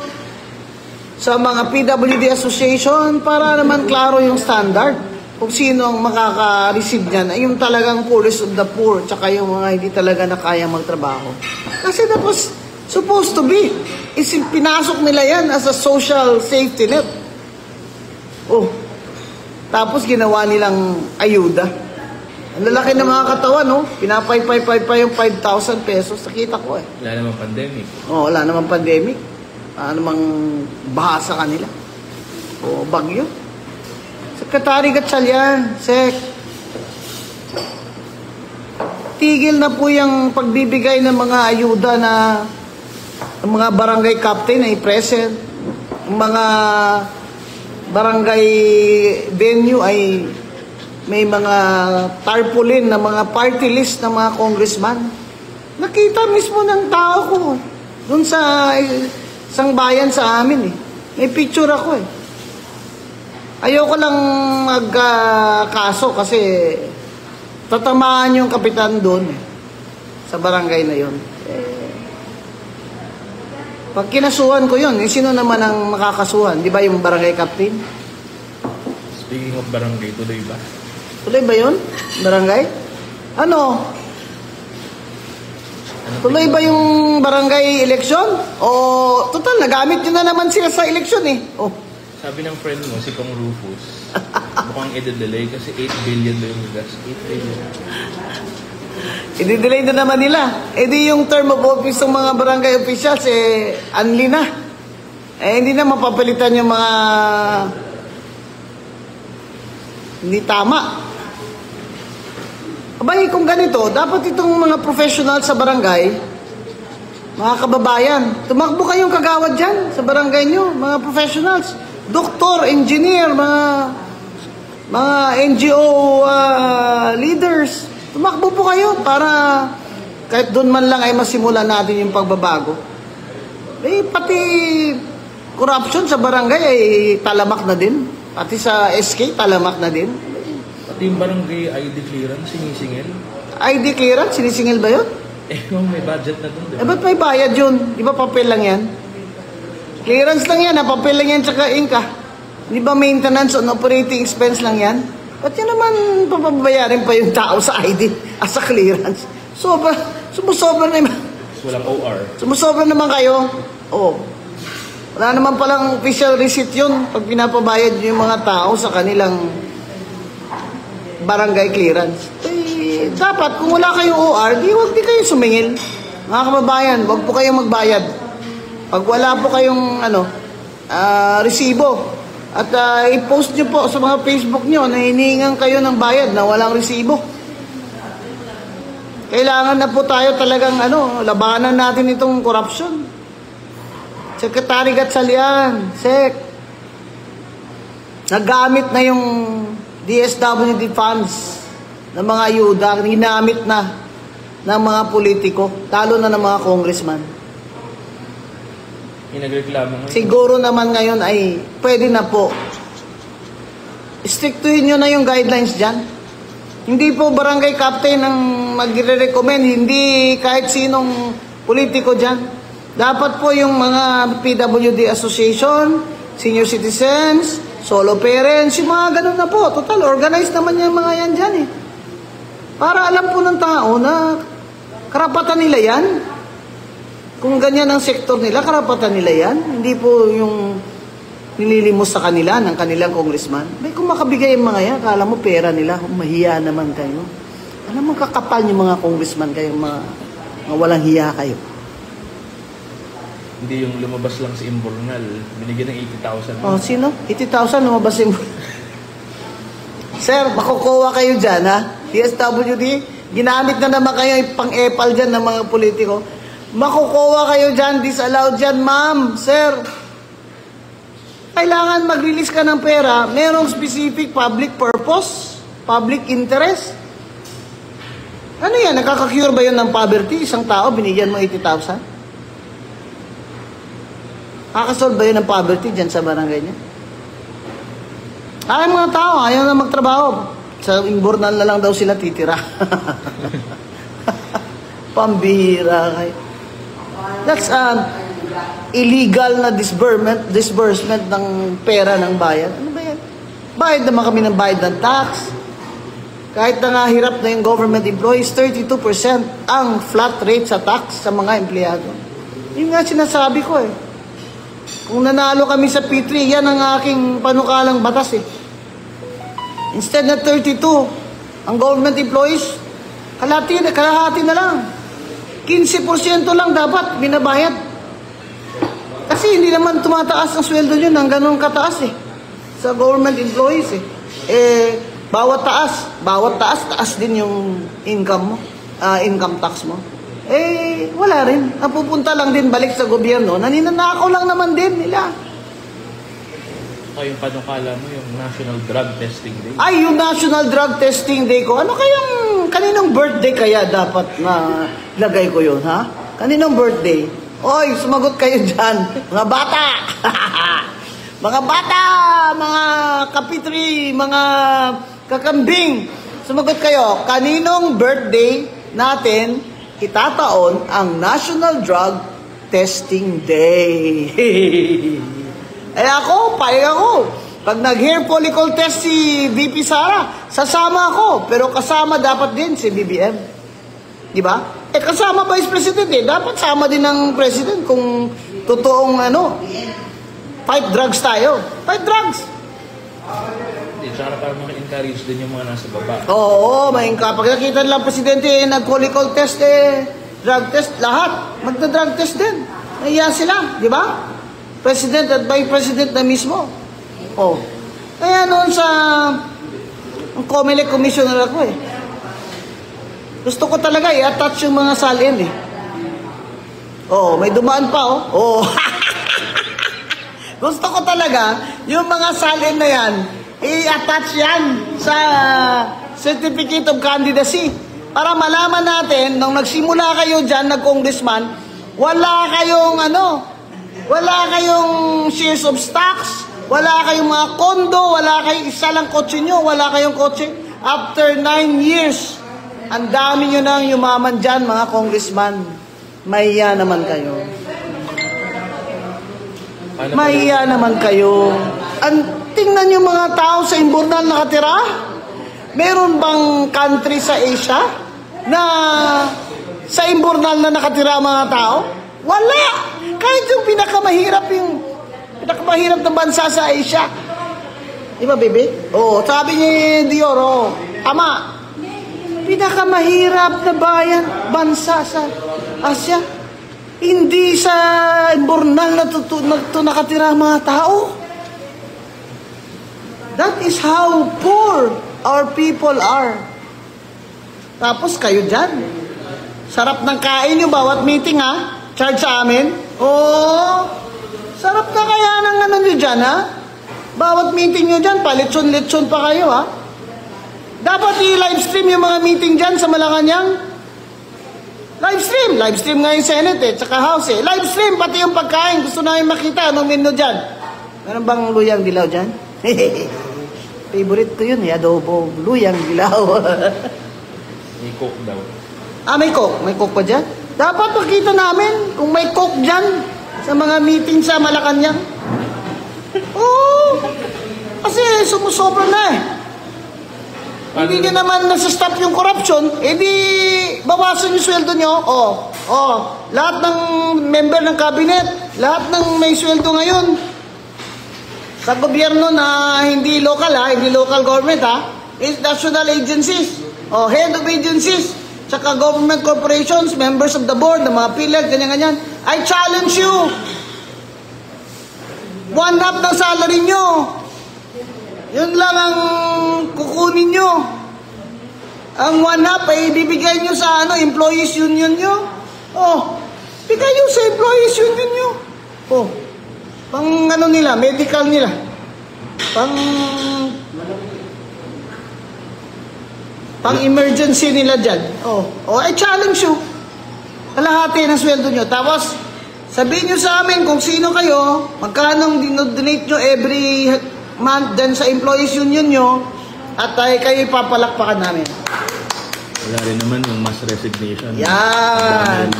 sa mga PWD Association, para naman klaro yung standard. Kung sino ang makaka-receive niyan, ay yung talagang poorest of the poor, tsaka yung mga hindi talaga na kaya magtrabaho. Kasi that was supposed to be. Pinasok nila yan as a social safety net. Oh, tapos ginawa nilang ayuda. Ang lalaki ng mga katawan, no? Pinapay pa yung 5,000 pesos. Nakita ko eh. Wala namang pandemic. Oh, wala namang pandemic. Namang baha sa kanila. O bagyo. Secretary Gatchalian, Sec. Tigil na po yung pagbibigay ng mga ayuda na ang mga barangay captain ay present. Ang mga barangay venue ay may mga tarpaulin na mga party list na mga congressman. Nakita mismo ng tao ko doon sa isang bayan sa amin eh. May picture ako eh. Ayoko lang magkaso kasi tatamaan yung kapitan doon eh, sa barangay na yon. Pag kinasuhan ko yun, sino naman ang makakasuhan? Di ba yung barangay captain? Speaking of barangay, tuloy ba? Tuloy ba yun? Barangay? Ano? Tuloy ba yung barangay election? O, total, nagamit nyo na naman sila sa election eh. Oh. Sabi ng friend mo, si Kong Rufus, mukhang i-delay kasi 8 billion na yung gas. 8 billion. I-delay na naman nila. Eh di yung term of office ng mga barangay officials, unli na. Hindi na mapapalitan yung mga hindi tama. Abay, kung ganito, dapat itong mga professional sa barangay, mga kababayan, tumakbo kayong kagawad dyan sa barangay nyo, mga professionals, doktor, engineer, mga NGO leaders, tumakbo po kayo para kahit doon man lang ay masimulan natin yung pagbabago. Pati corruption sa barangay ay talamak na din. Pati sa SK, talamak na din. Pati yung barangay ID clearance, sinisingil. ID clearance, sinisingil ba yun? May budget na dun, diba? Ba't may bayad yun? Di ba papel lang yan? Clearance lang yan, papel lang yan tsaka inka. Di ba maintenance on operating expense lang yan? Ba't yun naman papabayarin pa yung tao sa ID as a clearance? Sumusobra naman. Walang OR. Sumusobra naman kayo. Oh. Wala naman palang official receipt yun pag pinapabayad yung mga tao sa kanilang barangay clearance. Dapat kung wala kayong OR, wag di kayo sumingil. Mga kababayan, wag po kayong magbayad. Pag wala po kayong resibo, at i-post nyo po sa mga Facebook nyo na hinihingan kayo ng bayad na walang resibo. Kailangan na po tayo talagang labanan natin itong corruption. Secretary Gatchalian, Sec, nagamit na yung DSWD funds ng mga ayuda, ginamit na ng mga politiko, lalo na ng mga congressman. Nagreklamo. Siguro naman ngayon ay pwede na po. Strictuhin nyo na yung guidelines dyan. Hindi po barangay captain ang magre-recommend, hindi kahit sinong politiko dyan. Dapat po yung mga PWD Association, senior citizens, solo parents, yung mga ganun na po. Total, organized naman yung mga yan dyan eh. Para alam po ng tao na karapatan nila yan. Kung ganyan ang sektor nila, karapatan nila yan. Hindi po yung nililimos sa kanila ng kanilang congressman. Kung makabigay yung mga yan, akala mo pera nila, mahiya naman kayo. Alam mo, kakapal yung mga congressman kayo, mga walang hiya kayo. Hindi yung lumabas lang si Imbornal, binigyan ng 80,000. Oh, sino? 80,000 lumabas si Sir, makukuha kayo dyan, ha? DSWD, ginamit na naman kayo pang-epal dyan ng mga politiko. Makukuha kayo dyan, disallowed dyan, ma'am, sir. Kailangan mag-release ka ng pera, merong specific public purpose, public interest. Ano yan? Nakaka-cure ba yun ng poverty? Isang tao, binigyan mo 80,000? Nakakasolve ba yun ng poverty dyan sa barangay niya? Ay, mga tao, ayaw na magtrabaho. Sa imbornal na lang daw sila titira. Pambihira kayo. That's illegal na disbursement ng pera ng bayan. Ano ba yan? Bayad naman kami ng bayad ng tax. Kahit na nga hirap na yung government employees, 32% ang flat rate sa tax sa mga empleyado. Yun nga sinasabi ko eh. Kung nanalo kami sa P3, yan ang aking panukalang batas eh. Instead na 32, ang government employees, kalahati na lang. 15% lang dapat binabayad. Kasi hindi naman tumataas ang sweldo nyo ng ganun kataas eh. Sa government employees eh. Bawat taas din yung income mo, income tax mo. Wala rin. Napupunta lang din balik sa gobyerno. Naninanakaw lang naman din nila. Yung panukala mo, yung National Drug Testing Day. Ay, yung National Drug Testing Day ko. Ano kayang, kaninong birthday kaya dapat na lagay ko yun, ha? Kaninong birthday? Oy, sumagot kayo dyan. Mga bata! Mga bata! Mga kapitri! Mga kakambing! Sumagot kayo. Kaninong birthday natin itataon ang National Drug Testing Day? Ako, payag ako. Pag nag-hair follicle test si VP Sara, sasama ako. Pero kasama dapat din si BBM. Di ba? Kasama Vice President eh. Dapat sama din ng President kung totoong fight drugs tayo. Fight drugs. Tsaka para maka-encourage din yung mga nasa baba. Oo, pag nakita lang Presidente nag-follicle test drug test, lahat. Magna-drug test din. Nahiya sila, di ba? President at Vice President na mismo. Kaya noon sa COMELEC commissioner ako eh. Gusto ko talaga i-attach yung mga salin eh. May dumaan pa Gusto ko talaga yung mga salin na yan, i-attach yan sa Certificate of Candidacy. Para malaman natin, nung nagsimula kayo dyan, nag-congressman, wala kayong shares of stocks, wala kayong mga kondo, wala kayong isa lang kotse nyo, wala kayong kotse. After 9 years, ang dami nyo nang yumaman dyan, mga congressman. Mahiya naman kayo. Mahiya naman kayo. Tingnan nyo mga tao sa imbornal nakatira. Meron bang country sa Asia na sa imbornal na nakatira mga tao? Wala! Kahit yung pinakamahirap na bansa sa Asia. Di ba, bebe? Sabi ni Dior, Ama, pinakamahirap na bansa sa Asia. Hindi sa imbornal na nakatira mga tao. That is how poor our people are. Tapos kayo dyan. Sarap ng kain nyo bawat meeting ha. Charge sa amin? Sarap na kaya ng nyo dyan, ha? Bawat meeting nyo dyan, palitson-litson pa kayo, ha? Dapat i-livestream yung mga meeting dyan sa Malacanang. Livestream nga yung Senate, tsaka House, Livestream, pati yung pagkain. Gusto namin makita anong menu dyan. Meron bang luyang dilaw dyan? Favorite ko yun, adobo, luyang dilaw. May coke daw. May coke? May coke pa dyan? Dapat makita namin kung may coke dyan sa mga meeting sa Malacanang. Kasi sumusobra na eh. Hindi nyo naman nasa-stop yung corruption, di bawasan yung sweldo nyo. Lahat ng member ng cabinet, lahat ng may sweldo ngayon, sa gobyerno na hindi local government is national agencies, head of agencies, tsaka government corporations, members of the board, ng mga PhilHealth, ganyan-ganyan. I challenge you. 1/2 ng salary nyo. Yun lang ang kukunin nyo. Ang 1/2 ay ibibigay nyo sa employees union nyo. Bigay nyo sa employees union nyo. Oh, pang ano nila, medical nila. Pang emergency nila dyan. I challenge you. Kalahati ng sweldo nyo. Tapos, sabihin nyo sa amin kung sino kayo, magkano dinodonate nyo every month dyan sa employees union nyo, at kayo ipapalakpakan namin. Wala rin naman yung mass resignation. Yan.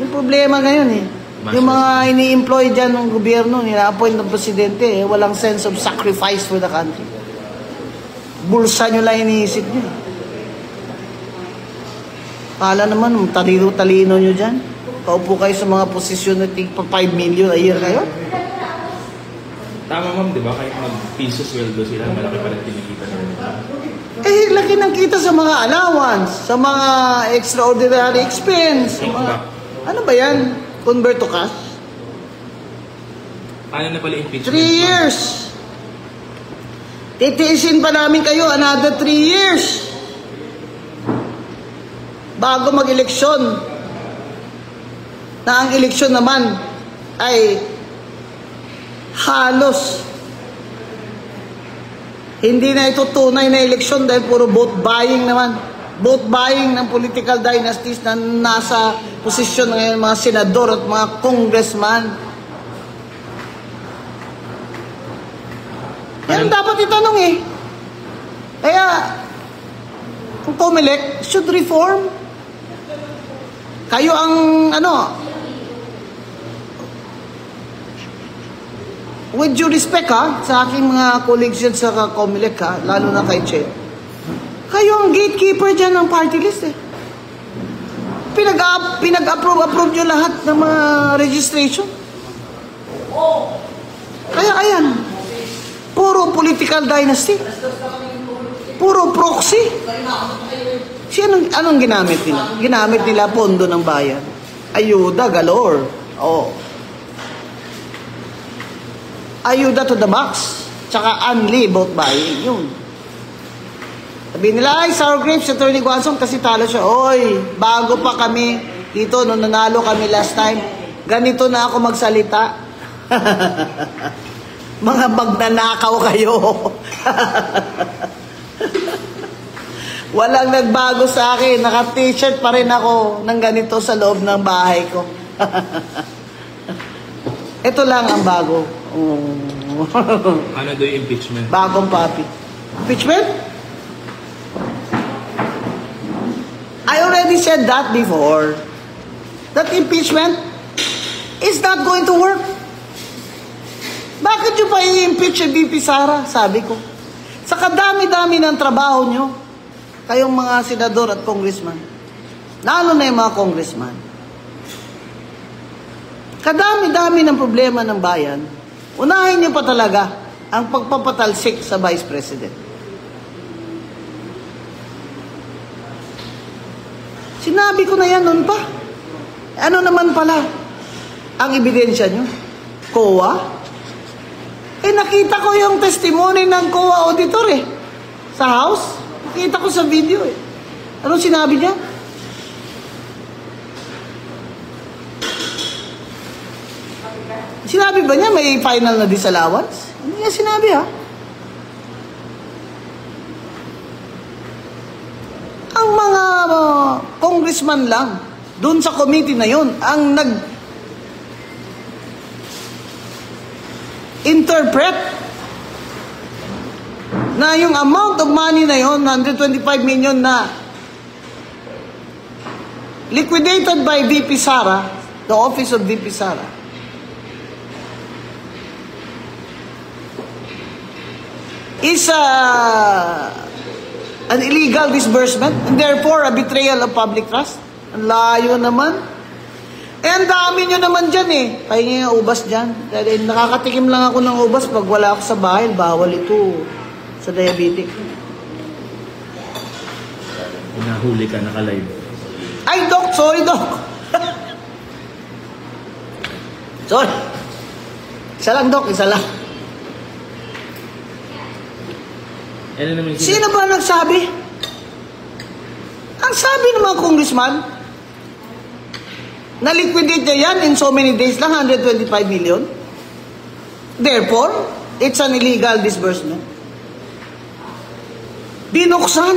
Yung problema ngayon yung mga ini-employ dyan ng gobyerno, nila-appoint ng presidente, walang sense of sacrifice for the country. Bulsa nyo lang iniisip nyo. Kala naman, talino-talino nyo dyan. Paupo kayo sa mga posisyon na tigpa 5 million a year kayo. Tama ma'am, di ba? Kahit mag-piso sweldo sila, malaki pa rin kinikita nila. Laki ng kita sa mga allowance, sa mga extraordinary expense. Ano ba yan? Convert to cash? Paano na pala impeachment? 3 years. Titiisin pa namin kayo another 3 years. Bago mag-eleksyon. Na ang eleksyon naman ay halos hindi na ito tunay na eleksyon dahil puro vote buying naman. Vote buying ng political dynasties na nasa posisyon ngayon mga senador at mga congressman. Yan dapat itanong Kaya, kung COMELEC should reform. Kayo ang with due respect sa aking mga colleagues yan sa COMELEC lalo na kay Che. Kayo ang gatekeeper dyan ng party list Pinag-approve nyo lahat ng mga registration. Kaya ayan, puro political dynasty. Puro proxy. Anong ginamit nila? Ginamit nila pondo ng bayan. Ayuda galore. Ayuda to the max. Tsaka unli vote buying. Yun. Sabi nila, sour grapes, Attorney Guansong, kasi talo siya. Bago pa kami dito, nung nanalo kami last time, ganito na ako magsalita. Mga magnanakaw kayo. Walang nagbago sa akin. Naka-t-shirt pa rin ako ng ganito sa loob ng bahay ko. Ito lang ang bago. Ano do yung impeachment? Bagong papi. Impeachment? I already said that before. That impeachment is not going to work. Bakit nyo pa i-impeach si VP Sara? Sabi ko. Sa kadami-dami ng trabaho nyo, kayong mga senador at congressman, lalo na yung mga congressman, kadami-dami ng problema ng bayan, unahin nyo pa talaga ang pagpapatalsik sa Vice President. Sinabi ko na yan noon pa. Ano naman pala ang ebidensya nyo? COA? Nakita ko yung testimony ng COA auditor sa House. Nakita ko sa video Anong sinabi niya? Sinabi ba niya may final na disallowance? Hindi niya sinabi Ang mga congressman lang doon sa committee na yon ang nag-interpret na yung amount of money na yon, 125 million na liquidated by VP Sara, the office of VP Sara, is an illegal disbursement and therefore a betrayal of public trust. Ang layo naman. Ang dami nyo naman dyan Pahingi yung ubas dyan. Dahil nakakatikim lang ako ng ubas pag wala ako sa bahay. Bawal ito sa diabetic. Nahuli ka, naka-live. Ay, Doc! Sorry, Doc! Sorry. Isa lang, Doc. Isa lang. Sino ba nagsabi? Ang sabi ng mga congressman, Na-liquidate niya yan in so many days lang, 125 million. Therefore, it's an illegal disbursement. Binuksan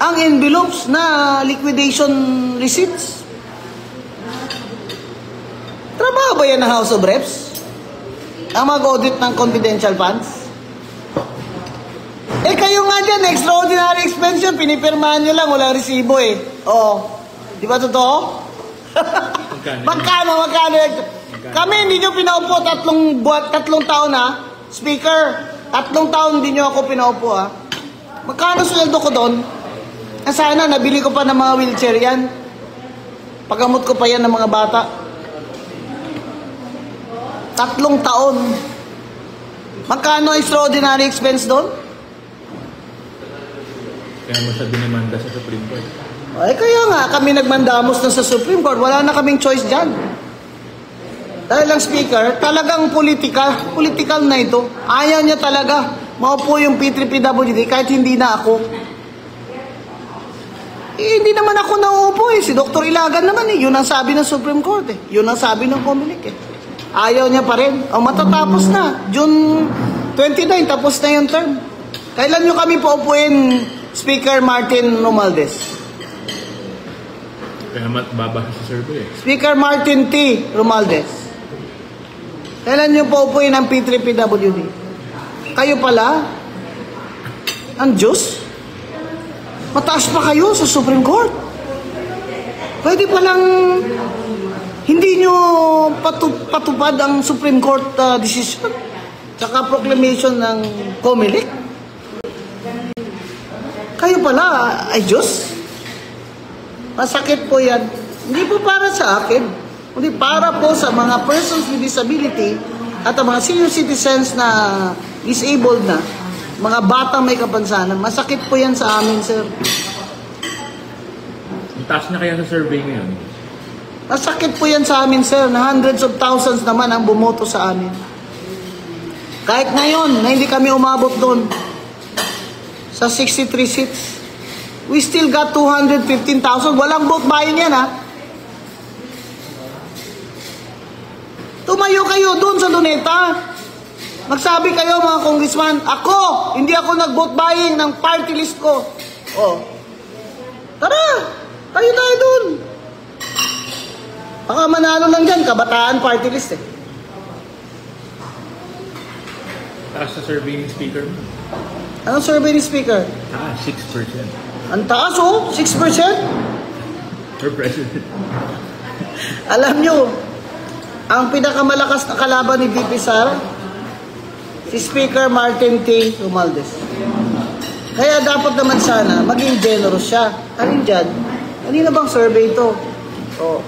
ang envelopes na liquidation receipts. Trabaho ba yan ng House of Reps? Ang mag-audit ng confidential funds? Eh kayo nga dyan, extraordinary expense yun, pinipirmahan nyo lang, walang resibo eh. Oo. Di ba totoo? Magkano? Kami hindi nyo pinaupo tatlong taon ha. Speaker, 3 taon hindi nyo ako pinaupo ha. Magkano sweldo ko doon? Sana nabili ko pa ng mga wheelchair yan. Pagamot ko pa yan ng mga bata. 3 taon. Magkano extraordinary expense doon? Kaya mo siya dinimanda sa Supreme Court. Ay kaya nga, kami nagmandamos na sa Supreme Court. Wala na kaming choice dyan. Dahil lang Speaker, talagang political na ito. Ayaw niya talaga maupo yung P3PWD kahit hindi na ako. Hindi naman ako nauupo eh. Si Dr. Ilagan naman eh. Yun ang sabi ng Supreme Court eh. Yun ang sabi ng Comelec eh. Ayaw niya pa rin. Matatapos na. June 29, tapos na yung term. Kailan nyo kami paupuin, Speaker Martin Romualdez? Kaya babasa sa survey eh. Speaker Martin T. Romualdez. Kailan nyo paupuin ang P3PWD? Kayo pala? Ang Diyos? Mataas pa kayo sa Supreme Court. Pwede palang hindi nyo patupad ang Supreme Court decision tsaka proclamation ng Comelec. Kayo pala ay Diyos. Masakit po yan. Hindi po para sa akin. Kundi para po sa mga persons with disability at ang mga senior citizens na disabled na, mga batang may kapansanan. Masakit po yan sa amin, sir. Taas na kaya sa survey ngayon? Masakit po yan sa amin, sir, na hundreds of thousands naman ang bumoto sa amin. Kahit ngayon, na hindi kami umabot doon sa 63 seats, we still got 215,000. Walang vote buying yan, ha? Tumayo kayo doon sa Luneta. Magsabi kayo, mga congressman, hindi ako nag-vote buying ng party list ko. Oh. Tara, tayo tayo doon. Baka manalo lang dyan, kabataan party list eh. Taas sa survey ni Speaker. Anong survey ni Speaker? 6%. Ang taas oh, 6%? For President. Alam nyo, ang pinakamalakas na kalaban ni VP Sara, si Speaker Martin T. Romualdez. Kaya dapat naman sana maging generous siya. Alin dyan? Kanina bang survey ito? Oh.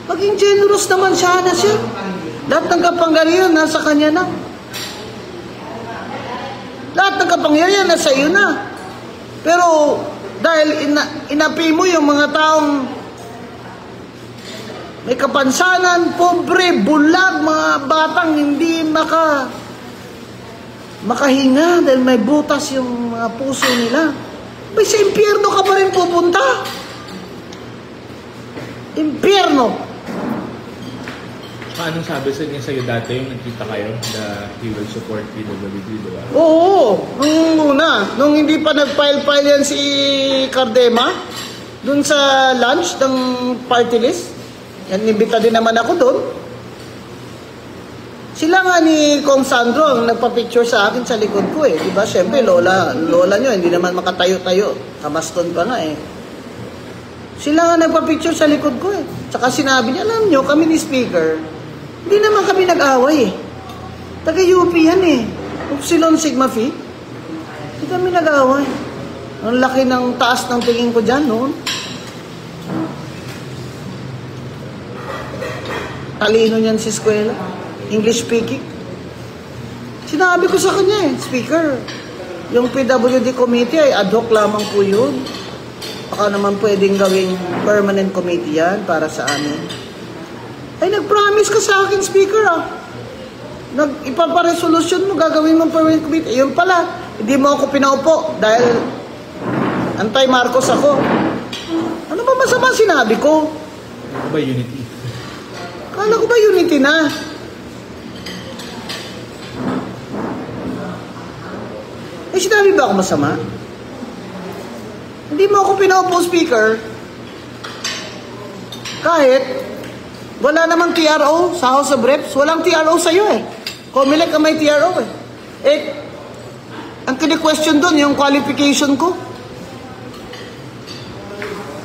Maging generous naman siya na siya. Lahat ng kapangyarihan nasa kanya na. Lahat ng kapangyarihan nasa iyo na. Pero dahil inapi mo yung mga taong may kapansanan, pobre, bulag, mga batang hindi makahinga dahil may butas yung mga puso nila. May sa impyerno ka pa rin pupunta. Impyerno. Anong sabi sa niya sa'yo dati yung nakita kayo na he will support PWD, di ba? Oo. Nung hindi pa nag-file yan si Cardema, dun sa lunch ng party list, yan, nibita din naman ako doon. Sila nga ni Kong Sandro ang nagpa-picture sa akin sa likod ko eh. Diba? Siyempre, lola nyo, hindi naman makatayo-tayo. Kamaston pa nga eh. Sila nga nagpa-picture sa likod ko eh. Tsaka sinabi niya, alam nyo, kami ni Speaker, hindi naman kami nag-away eh. Taga-UP yan eh. Upsilon Sigma Phi. Hindi kami nag-away. Ang laki ng taas ng tingin ko dyan noon. Talino niyan si eskwela. English speaking. Sinabi ko sa kanya eh, Speaker, yung PWD committee ay ad hoc lamang po yun. Baka naman pwedeng gawing permanent committee yan para sa amin. Ay, nag-promise ka sa akin, Speaker ah. Ipaparesolusyon mo, gagawin mo permanent committee. Yun pala, hindi mo ako pinaupo dahil anti-Marcos ako. Ano ba masama sinabi ko? Ano ba unity? Kala ko ba unity na? Eh, sinabi ba ako masama? Hindi mo ako pinaupo, Speaker. Kahit wala namang TRO sa House of Reps. Walang TRO sa'yo eh. Comelec ang may TRO eh. Eh, ang kini-question doon, yung qualification ko.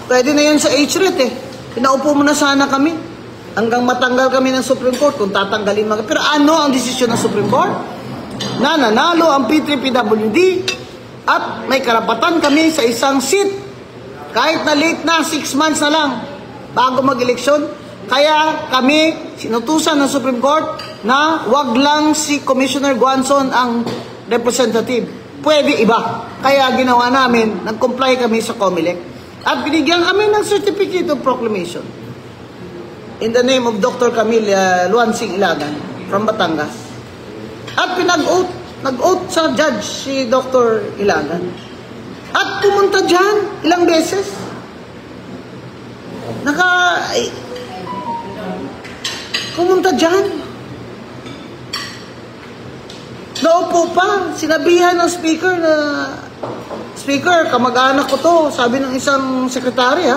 Pwede na yun sa HRET eh. Pinaupo mo na sana kami. Hanggang matanggal kami ng Supreme Court kung tatanggalin mga. Pero ano ang desisyon ng Supreme Court? Na nanalo ang P3PWD at may karapatan kami sa isang seat. Kahit na late na, 6 months na lang bago mag-eleksyon. Kaya kami sinutusan ng Supreme Court na wag lang si Commissioner Guanzon ang representative. Pwede iba. Kaya ginawa namin, nag-comply kami sa Comelec. At binigyan kami ng Certificate of Proclamation in the name of Dr. Camille Luansing Ilagan from Batangas. At nag-oath sa judge si Dr. Ilagan. At pumunta dyan ilang beses. Pumunta dyan. Naupo pa. Sinabihan ng speaker na, Speaker, kamag-anak ko to. Sabi ng isang sekretary,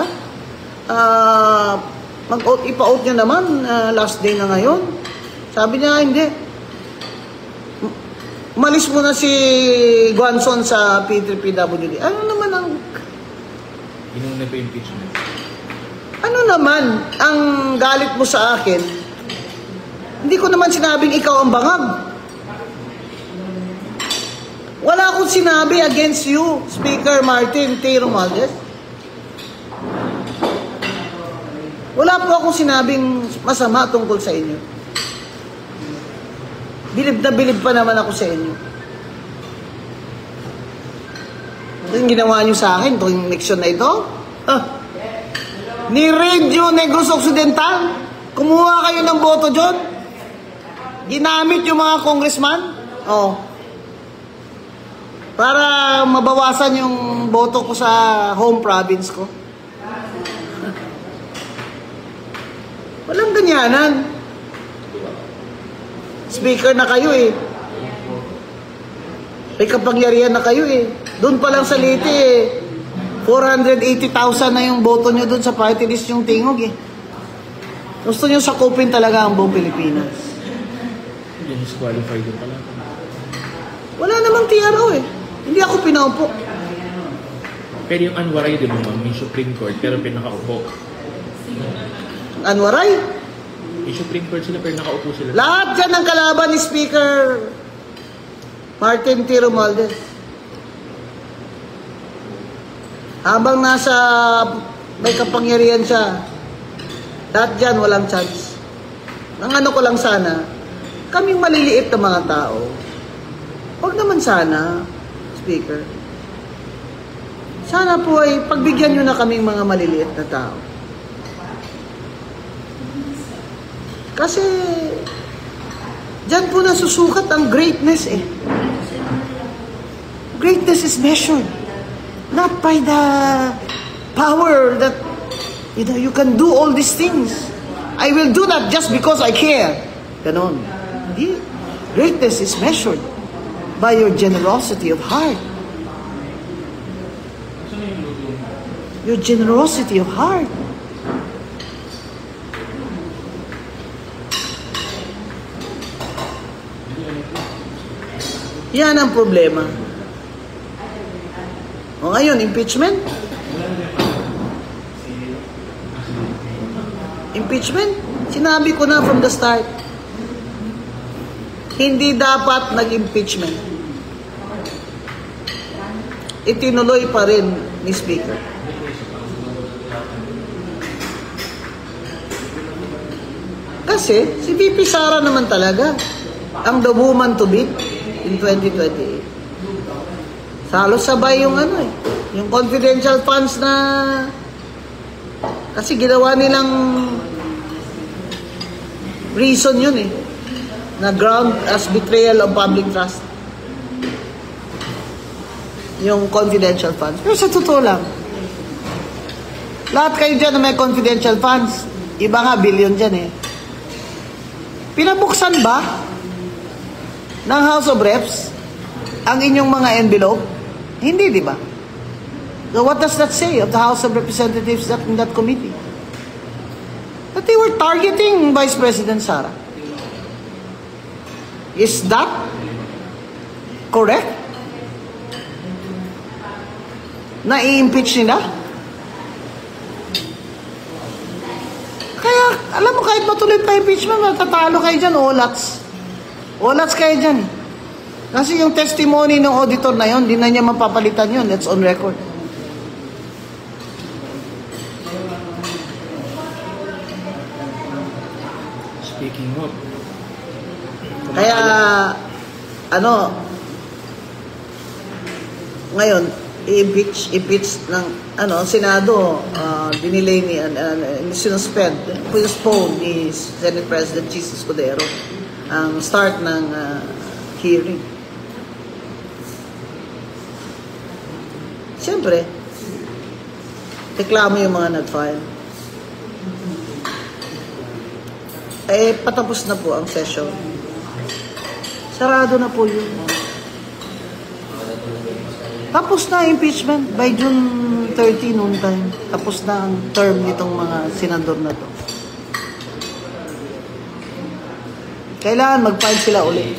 ipa-out niya naman, last day na ngayon. Sabi niya, hindi. Umalis mo na si Guanzon sa P3PWD. Ano naman ang... Inuna pa impeachment. Ano naman ang galit mo sa akin? Hindi ko naman sinabing ikaw ang bangag. Wala akong sinabi against you, Speaker Martin T. Romualdez. Wala po akong sinabing masama tungkol sa inyo. Bilib na bilib pa naman ako sa inyo. Ito yung ginawa nyo sa akin, ito yung eleksyon na ito. Ni Radio Negros Occidental, kumuha kayo ng boto dyan. Ginamit yung mga congressman. Para mabawasan yung boto ko sa home province ko. Walang ganyanan. Speaker na kayo eh. May kapangyarihan na kayo eh. Doon pa lang sa Leyte eh. 480,000 na yung boto nyo doon sa party list yung tingog eh. Gusto nyo sakupin talaga ang buong Pilipinas. Yan disqualified din pala. Wala namang TRO eh. Hindi ako pinaupo. Pero yung Anwaray, di ba ma'am, yung Supreme Court, pero pinakaupo. Anwaray? Yung Supreme Court sila, pero nakaupo sila. Lahat yan ang kalaban ni Speaker Martin T. Romualdez. Habang nasa may kapangyarihan siya, lahat dyan walang chance. Ang ano ko lang sana, kaming maliliit na mga tao, huwag naman sana, Speaker. Sana po ay pagbigyan nyo na kaming mga maliliit na tao. Kasi dyan po nasusukat ang greatness eh. Greatness is measured not by the power that you can do all these things. I will do that just because I care. Ganon. Hindi. Greatness is measured by your generosity of heart. Your generosity of heart. Yan ang problema. O ngayon, impeachment? Impeachment? Sinabi ko na from the start. Hindi dapat nag-impeachment. Itinuloy pa rin ni Speaker. Kasi si VP Sara naman talaga ang the woman to beat in 2028. Halos sabay yung yung confidential funds na kasi ginawa nilang reason yun na ground as betrayal of public trust. Yung confidential funds. Pero sa totoo lang, lahat kayo dyan na may confidential funds, Iba nga, billion dyan eh. Pinabuksan ba ng House of Reps ang inyong mga envelope? Hindi, di ba? So what does that say of the House of Representatives in that committee? That they were targeting Vice President Sara. Is that correct? Na i-impeach nila? Kaya, alam mo, kahit matuloy pa impeachment, matatalo kayo dyan, olats. Olats kayo dyan. Kasi yung testimony ng auditor na yun, di na niya mapapalitan yun. That's on record. Speaking of, kaya, ngayon, i-impeach ng, Senado, dinilay sinuspend, postpone ni Senate President Jesus Cordero ang start ng hearing. Siyempre, reklamo yung mga nag-file. Patapos na po ang session. Sarado na po yun. Tapos na impeachment by June 30 noon time. Tapos na ang term nitong mga senador na to. Kailangan mag-file sila uli.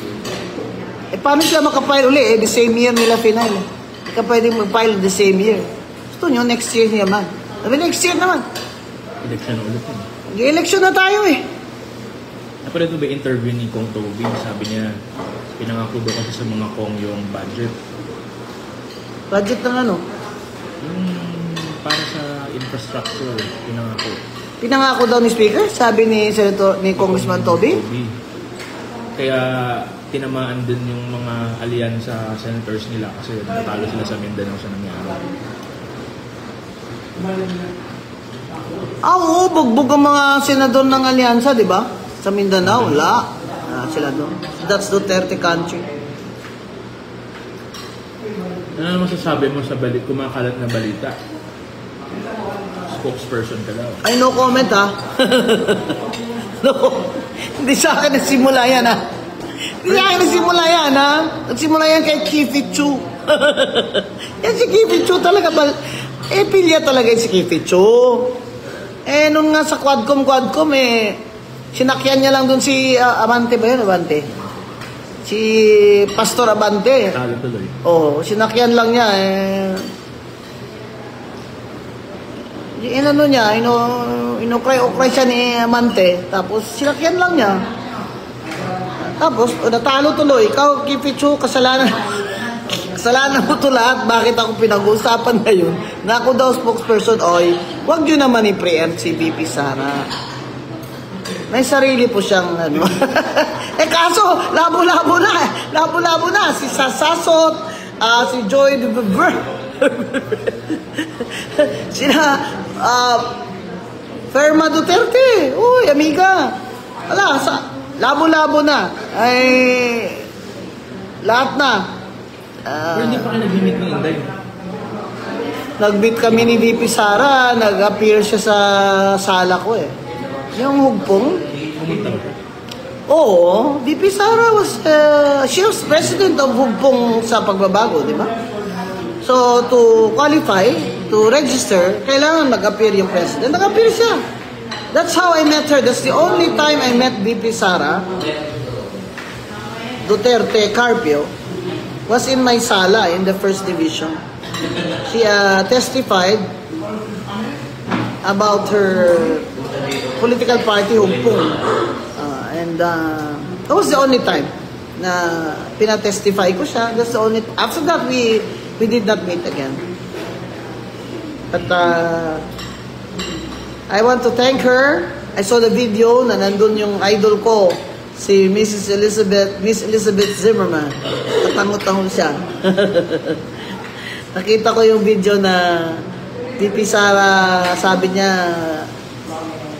Paano sila makapile uli? The same year nila final. Hindi ka pwedeng mag-file the same year. Gusto nyo, next year naman. Next year naman. Election ulit yun. Election na tayo eh. Napanood mo ba interview ni Kong Toby? Sabi niya, pinangako daw kasi sa mga Kong yung budget. Budget ng ano? Yung para sa infrastructure, pinangako. Pinangako daw ni Speaker? Sabi ni Congressman Toby? Kaya tinamaan din yung mga alyansa senators nila kasi natalo sila sa Mindanao sa nangyari. Oo, bugbog ang mga senador ng alyansa, di ba? Sa Mindanao, wala. Sila doon. That's Duterte country. Ano masasabi mo sa kumakalat na balita? Spokesperson ka daw. Ay, no comment ha. No. Hindi sa akin nagsimula yan ha. Hindi sa akin nagsimula yan ha. Nagsimula yan kay Kifi Chu. Yan si Kifi Chu talaga. Pilya talaga yung si Kifi Chu. Noon nga sa Quadcom sinakyan niya lang doon si Abante ba yun? Abante? Si Pastor Abante. Tuloy. Sinakyan lang niya inano niya, inukray-ukray siya ni Amante, tapos sinakyan lang niya. Tapos, natalo tuloy. Ikaw, Kipichu, kasalanan mo to lahat. Bakit ako pinag-uusapan ngayon? Na ako daw spokesperson, wag nyo naman i-preempt si VP Sara. May sarili po siyang, kaso, labo-labo na. Si Sasasot, si Joy de Bever, sina, Ferma Duterte. Uy, amiga. Wala, labo-labo na. Lahat na. Pero hindi pa kayo nag-meet ni Inday. Nag-meet kami ni VP Sara. Nag-appear siya sa sala ko Yung hugpong. Oo, VP Sara she was president of Hugpong sa Pagbabago, di ba? So, to qualify, to register, kailangan mag-appear yung president. Nag-appear siya. That's how I met her. That's the only time I met VP Sara Duterte Carpio was in my sala in the first division. She testified about her political party, Hugpong. That was the only time na pinatestify ko siya. That's the only. After that, we did not meet again. But I want to thank her. I saw the video na nandun yung idol ko, si Miss Elizabeth Zimmerman. Katango-tango siya. Nakita ko yung video na VP Sara, sabi niya,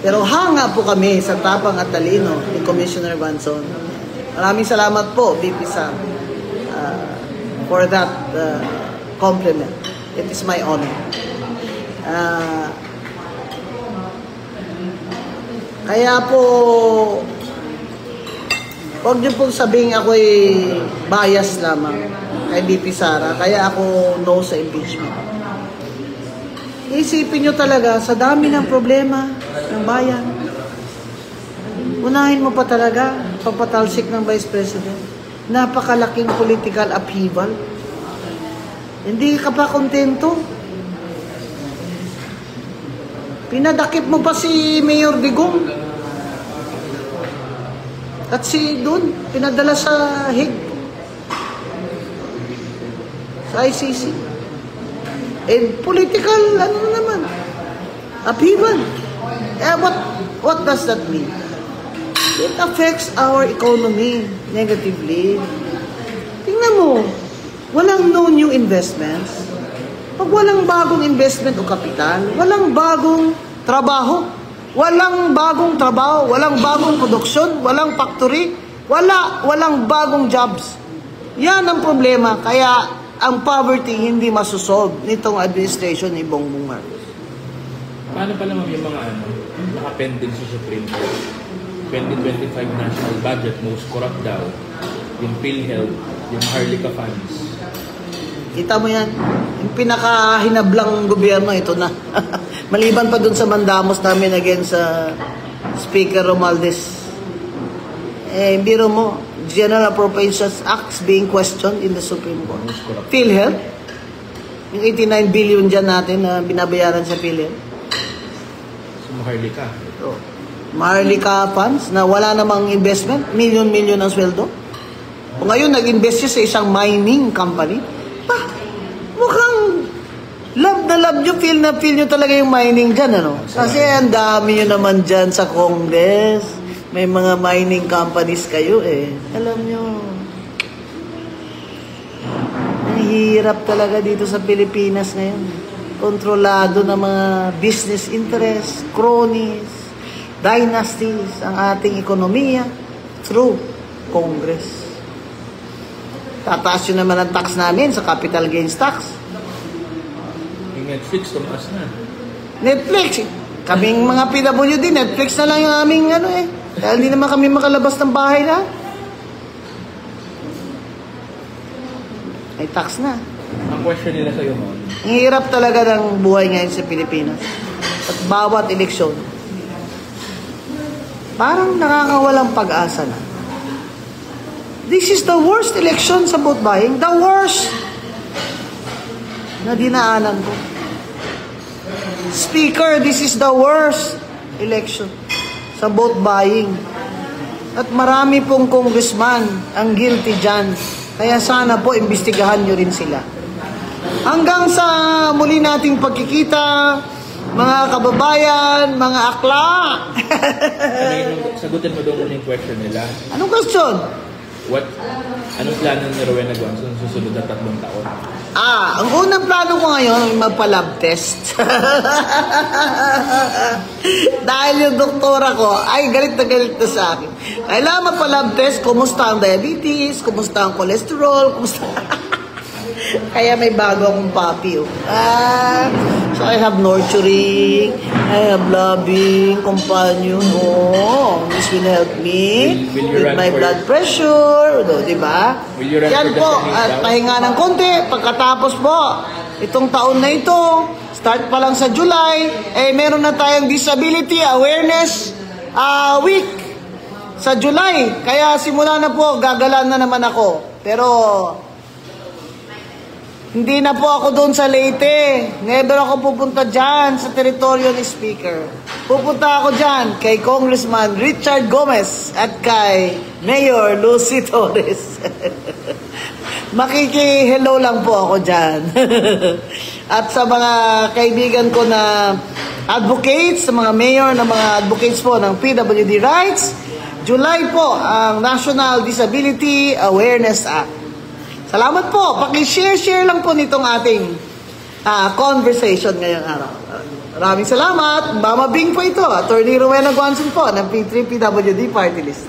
pero hanga po kami sa tapang at talino ni Commissioner Banson. Maraming salamat po, VP Sara, for that compliment. It is my honor. Kaya po, huwag niyo pong sabihin ako'y bias lamang kay BP Sara. Kaya ako no sa impeachment. Isipin niyo talaga, sa dami ng problema ng bayan, unahin mo pa talaga papatalsik ng Vice President. Napakalaking political upheaval. Hindi ka pa kontento. Pinadakip mo pa si Mayor Digong. At si doon, pinadala sa Hague. Sa ICC. And political, ano naman, upheaval. What does that mean? It affects our economy negatively. Tingnan mo, walang no new investments. Pag walang bagong investment o kapital, walang bagong trabaho, walang bagong produksyon, walang factory, walang bagong jobs. Yan ang problema. Kaya ang poverty hindi masusolve nitong administration ni Bongbong Marcos. Paano pala yung mga naka-pending sa Supreme Court? 2025 national budget, most corrupt daw, yung PhilHealth, yung Harlika funds. Kita mo yan, yung pinakahinablang gobyerno, ito na. Maliban pa dun sa mandamos namin against Speaker Romualdez. Biro mo, General Appropriations Acts being questioned in the Supreme Court. PhilHealth, yung 89 billion dyan natin na binabayaran sa PhilHealth. So, Harlika. Maharlika funds na wala namang investment, milyon-milyon ang sweldo. O ngayon, nag-invest siya sa isang mining company. Mukhang love na love nyo, feel na feel nyo talaga yung mining dyan, ano? Kasi ang dami nyo naman dyan sa Congress. May mga mining companies kayo, eh. Alam nyo, ang hirap talaga dito sa Pilipinas ngayon. Kontrolado ng mga business interests, cronies, dynasties, ang ating ekonomiya through Congress. Tataas yun naman ang tax namin sa capital gains tax. Yung Netflix, tumaas na. Netflix, kaming mga PWD, Netflix na lang yung aming dahil hindi naman kami makalabas ng bahay na. Ay tax na. Ang question nila sa'yo, Mon. Ang hirap talaga ng buhay ngayon sa Pilipinas. At bawat eleksyon, parang nakakawalang pag-asa na. This is the worst election sa vote buying. The worst na dinaanan ko. Speaker, this is the worst election sa vote buying. At marami pong congressman ang guilty dyan. Kaya sana po, imbestigahan nyo rin sila. Hanggang sa muli nating pagkikita, mga kababayan, mga akla. Sagutin mo doon yung question nila. Anong question? Anong plano ni Rowena Guanzon sa susunod na 3 taon? Ang unang plano ko ngayon ay magpa-lab test. Dahil yung doktora ko ay galit na sa akin. Kailangan magpa-lab test, kumusta ang diabetes, kumusta ang cholesterol, kumusta... Kaya may bago akong papi. So I have nurturing, I have loving companion. This will help me with my blood pressure. Diba? Yan po. At pahinga ng konti. Pagkatapos po, itong taon na ito, start pa lang sa July, meron na tayong Disability Awareness Week sa July. Kaya simula na po, gagalan na naman ako. Pero... hindi na po ako doon sa Leyte. Never ako pupunta dyan sa teritoryo ni Speaker. Pupunta ako dyan kay Congressman Richard Gomez at kay Mayor Lucy Torres. Makiki-hello lang po ako dyan. At sa mga kaibigan ko na advocates, sa mga mayor na mga advocates po ng PWD Rights, July po ang National Disability Awareness Act. Salamat po. Paki-share lang po nitong ating conversation ngayong araw. Maraming salamat. Mama Bing po ito. Attorney Rowena Guanzon po ng P3 PWD Party List.